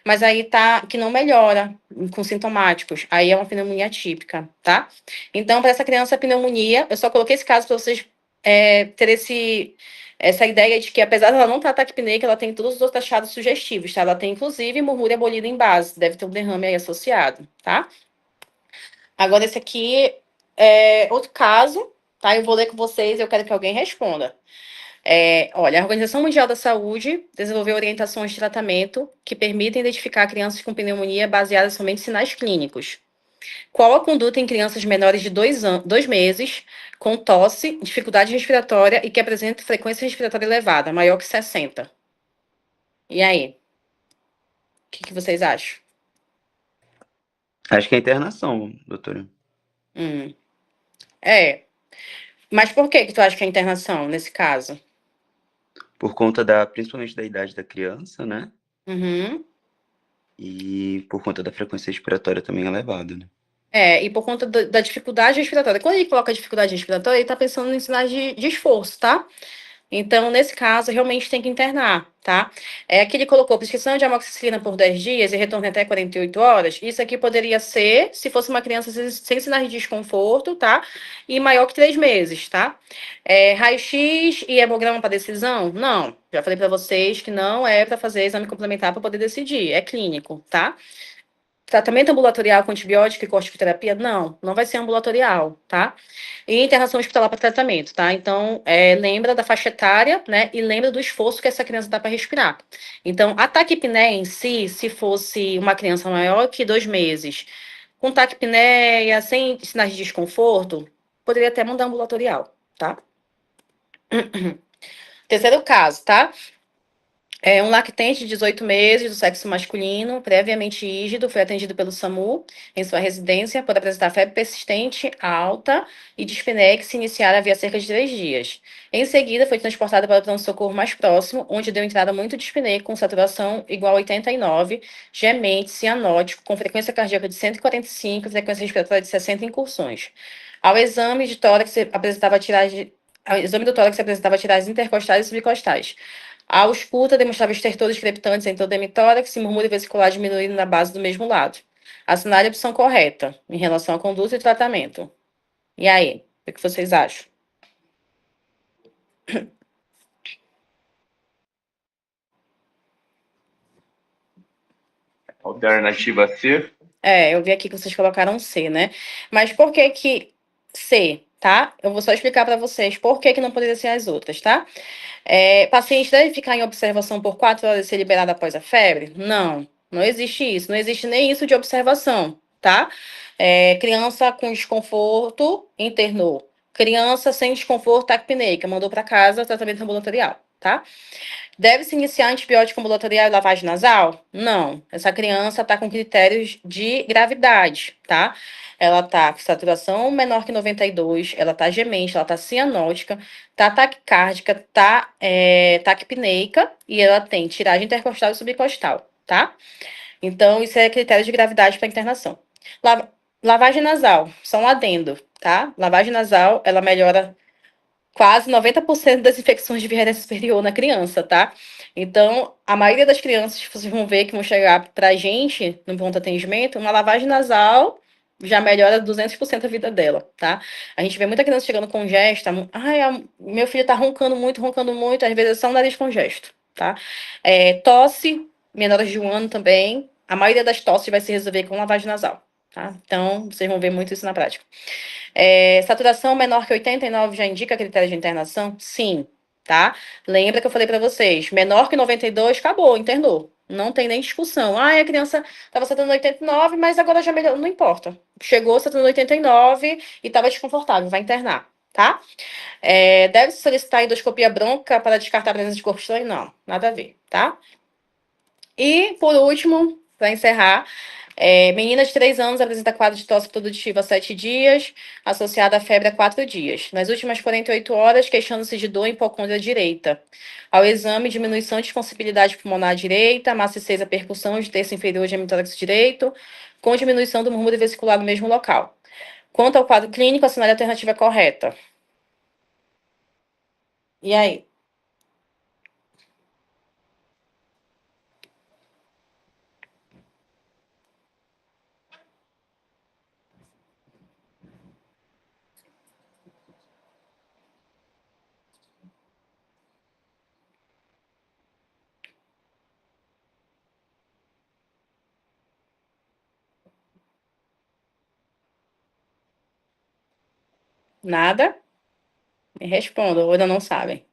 S1: Mas aí tá que não melhora com sintomáticos. Aí é uma pneumonia atípica, tá? Então, para essa criança, a pneumonia, eu só coloquei esse caso para vocês terem essa ideia de que, apesar dela não estar taquipneica, ela tem todos os outros achados sugestivos, tá? Ela tem, inclusive, murmúrio abolido em base. Deve ter um derrame aí associado, tá? Agora, esse aqui é outro caso, tá? Eu vou ler com vocês e eu quero que alguém responda. Olha, a Organização Mundial da Saúde desenvolveu orientações de tratamento que permitem identificar crianças com pneumonia baseadas somente em sinais clínicos. Qual a conduta em crianças menores de 2 meses, com tosse, dificuldade respiratória e que apresenta frequência respiratória elevada, maior que 60? E aí? O que vocês acham?
S3: Acho que é internação, doutora.
S1: Hum, é. Mas por que tu acha que é internação nesse caso?
S3: Por conta principalmente da idade da criança, né?
S1: Uhum.
S3: E por conta da frequência respiratória também elevada, né?
S1: E por conta da dificuldade respiratória. Quando ele coloca dificuldade respiratória, ele tá pensando em sinais de esforço, tá? Então, nesse caso, realmente tem que internar, tá? Aqui ele colocou prescrição de amoxicilina por 10 dias e retorno até 48 horas. Isso aqui poderia ser, se fosse uma criança sem sinais de desconforto, tá? E maior que 3 meses, tá? Raio-X e hemograma para decisão? Não. Já falei para vocês que não é para fazer exame complementar para poder decidir. É clínico, tá? Tratamento ambulatorial com antibiótico e corticoterapia? Não, não vai ser ambulatorial, tá? E internação hospitalar para tratamento, tá? Então, lembra da faixa etária, né? E lembra do esforço que essa criança dá para respirar. Então, a taquipneia em si, se fosse uma criança maior que 2 meses, com taquipneia, sem sinais de desconforto, poderia até mandar ambulatorial, tá? Terceiro caso, tá? Um lactente de 18 meses, do sexo masculino, previamente rígido, foi atendido pelo SAMU em sua residência por apresentar febre persistente, alta e dispneia que se iniciara havia cerca de 3 dias. Em seguida, foi transportada para o pronto-socorro mais próximo, onde deu entrada muito dispneia com saturação igual a 89, gemente, cianótico, com frequência cardíaca de 145 e frequência respiratória de 60 incursões. Ao exame do tórax apresentava tiragens intercostais e subcostais. A ausculta demonstrava estertores crepitantes em todo o hemitórax e murmúrio vesicular diminuído na base do mesmo lado. Assinale a opção correta em relação à conduta e tratamento. E aí, o que vocês acham?
S4: Alternativa C.
S1: Eu vi aqui que vocês colocaram C, né? Mas por que que C, tá? Eu vou só explicar para vocês por que que não poderia ser as outras, tá? Paciente deve ficar em observação por 4 horas e ser liberado após a febre? Não, não existe isso. Não existe nem isso de observação, tá? Criança com desconforto, internou. Criança sem desconforto, taquipneica, mandou para casa, tratamento ambulatorial, tá? Deve-se iniciar antibiótico ambulatorial e lavagem nasal? Não. Essa criança está com critérios de gravidade, tá? Ela está com saturação menor que 92, ela está gemente, ela está cianótica, está taquicárdica, está taquipneica e ela tem tiragem intercostal e subcostal, tá? Então, isso é critério de gravidade para internação. Lavagem nasal, só um adendo, tá? Lavagem nasal, ela melhora quase 90% das infecções de viária superior na criança, tá? Então, a maioria das crianças, vocês vão ver que vão chegar pra gente, no pronto atendimento, uma lavagem nasal já melhora 200% a vida dela, tá? A gente vê muita criança chegando congesta, meu filho tá roncando muito, às vezes é só um nariz congesto, tá? Tosse, menores de 1 ano também, a maioria das tosses vai se resolver com lavagem nasal, tá? Então, vocês vão ver muito isso na prática. Saturação menor que 89 já indica critério de internação? Sim, tá? Lembra que eu falei para vocês, menor que 92, acabou, internou. Não tem nem discussão. A criança estava saturando 89, mas agora já melhorou, não importa. Chegou saturando 89 e estava desconfortável, vai internar, tá? Deve-se solicitar endoscopia bronca para descartar a presença de corpo estranho? Não, nada a ver, tá? E, por último, para encerrar, menina de 3 anos apresenta quadro de tosse produtiva há 7 dias, associada à febre há 4 dias. Nas últimas 48 horas, queixando-se de dor em hipocôndria direita. Ao exame, diminuição de expansibilidade pulmonar direita, massa 6 a percussão de terço inferior de hemitórax direito, com diminuição do murmúrio vesicular no mesmo local. Quanto ao quadro clínico, assinale a alternativa correta. E aí? Nada? Me respondam, ou ainda não sabem.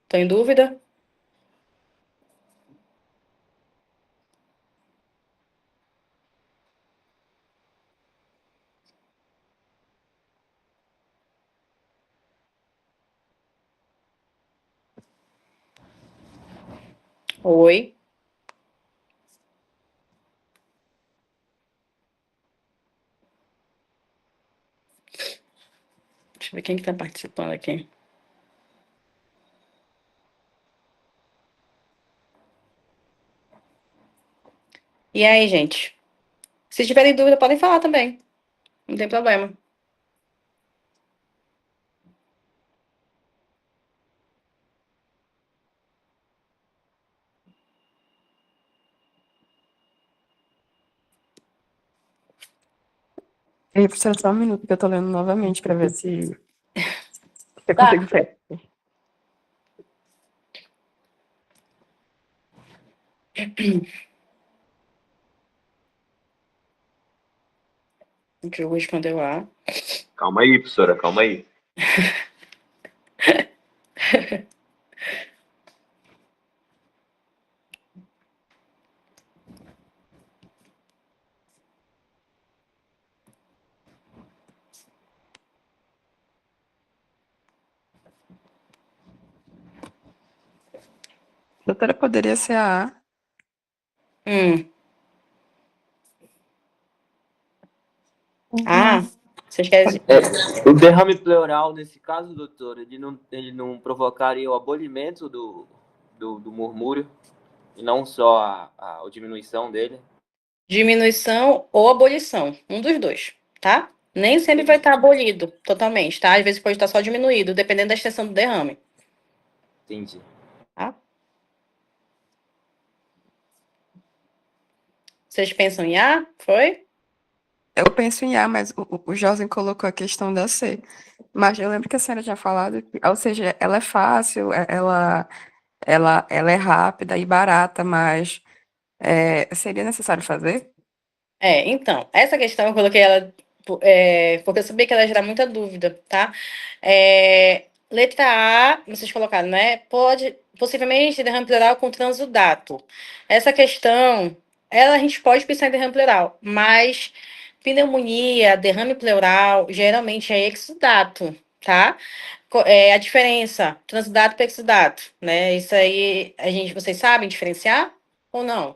S1: Estão em dúvida? Oi. Deixa eu ver quem que tá participando aqui. E aí, gente? Se tiverem dúvida, podem falar também. Não tem problema.
S5: Ei, professora, só um minuto que eu tô lendo novamente para ver se eu
S1: Tá.
S5: consigo ver.
S1: O Diogo respondeu A.
S4: Calma aí, professora, calma aí.
S5: Doutora, poderia ser a A.
S1: Ah, vocês querem...
S6: O derrame pleural, nesse caso, doutor, ele não provocaria o abolimento do murmúrio e não só a diminuição dele?
S1: Diminuição ou abolição. Um dos dois, tá? Nem sempre vai estar abolido totalmente, tá? Às vezes pode estar só diminuído, dependendo da extensão do derrame.
S6: Entendi.
S1: Tá? Vocês pensam em A? Foi?
S5: Eu penso em A, mas o Josen colocou a questão da C. Mas eu lembro que a senhora tinha falado, ou seja, ela é fácil, ela é rápida e barata, mas seria necessário fazer?
S1: Então, essa questão eu coloquei ela porque eu sabia que ela ia gerar muita dúvida, tá? Letra A, vocês colocaram, né? Possivelmente, derrame pleural com transudato. Essa questão, a gente pode pensar em derrame pleural, mas pneumonia, derrame pleural, geralmente é exudato, tá? A diferença, transudato para exudato, né? Isso aí, vocês sabem diferenciar ou não?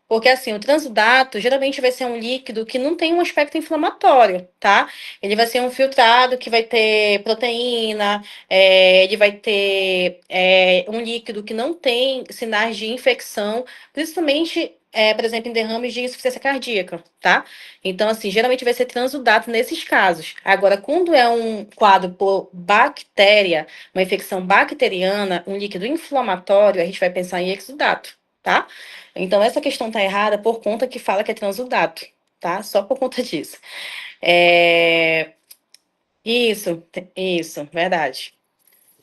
S1: Porque, assim, o transudato geralmente vai ser um líquido que não tem um aspecto inflamatório, tá? Ele vai ser um filtrado que vai ter proteína, ele vai ter um líquido que não tem sinais de infecção, principalmente, por exemplo, em derrames de insuficiência cardíaca, tá? Então, assim, geralmente vai ser transudato nesses casos. Agora, quando é um quadro por bactéria, uma infecção bacteriana, um líquido inflamatório, a gente vai pensar em exudato, tá? Então, essa questão tá errada por conta que fala que é transudato, tá? Só por conta disso. Isso, verdade.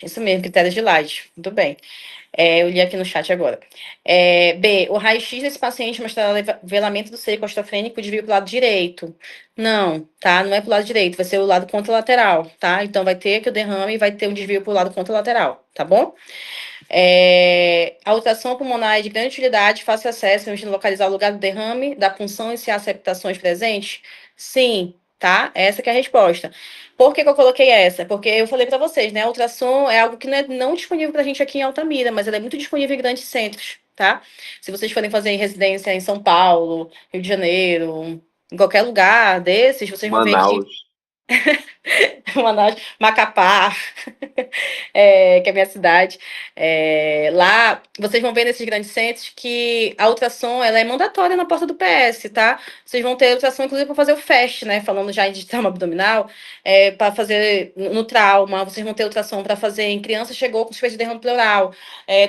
S1: Isso mesmo, critério de Light. Muito bem. Eu li aqui no chat agora. B, o raio-x desse paciente mostrará velamento do seio costofrênico de vir para o lado direito. Não, tá? Não é para o lado direito, vai ser o lado contralateral, tá? Então, vai ter que o derrame e vai ter um desvio para o lado contralateral, tá bom? A ultrassom pulmonar é de grande utilidade, fácil acesso, permitindo localizar o lugar do derrame, da punção e se há septações presentes? Sim, tá? Essa que é a resposta. Por que eu coloquei essa? Porque eu falei para vocês, né? A ultrassom é algo que não é não disponível para a gente aqui em Altamira, mas ela é muito disponível em grandes centros, tá? Se vocês forem fazer residência em São Paulo, Rio de Janeiro, em qualquer lugar desses, vocês vão ver que
S4: Manaus.
S1: Manaus, Macapá, que é a minha cidade. Lá, vocês vão ver nesses grandes centros que a ultrassom ela é mandatória na porta do PS, tá? Vocês vão ter ultrassom, inclusive, para fazer o FAST, né? Falando já de trauma abdominal, para fazer no trauma, vocês vão ter ultrassom para fazer em criança chegou com suspeita de derrame pleural.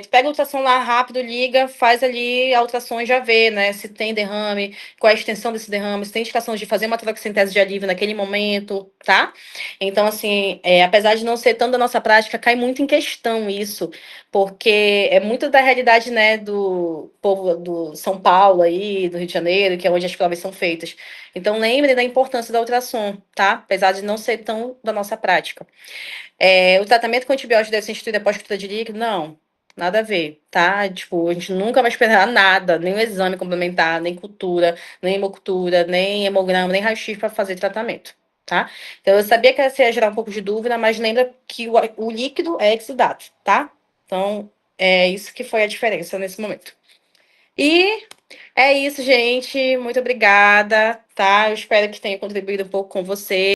S1: Tu pega a ultrassom lá rápido, liga, faz ali a ultrassom e já vê, né? Se tem derrame, qual é a extensão desse derrame, se tem indicação de fazer uma troxintese de alívio naquele momento, tá? Então, assim, apesar de não ser tanto da nossa prática, cai muito em questão isso, porque é muito da realidade, né, do povo do São Paulo aí, do Rio de Janeiro, que é onde as provas são feitas. Então, lembre da importância da ultrassom, tá? Apesar de não ser tão da nossa prática. O tratamento com antibiótico deve ser instituído após cultura de líquido? Não. Nada a ver, tá? Tipo, a gente nunca vai esperar nada, nem um exame complementar, nem cultura, nem hemocultura, nem hemograma, nem raio-x para fazer tratamento, tá? Então, eu sabia que essa ia gerar um pouco de dúvida, mas lembra que o líquido é exudato, tá? Então, é isso que foi a diferença nesse momento. E é isso, gente. Muito obrigada, tá? Eu espero que tenha contribuído um pouco com você.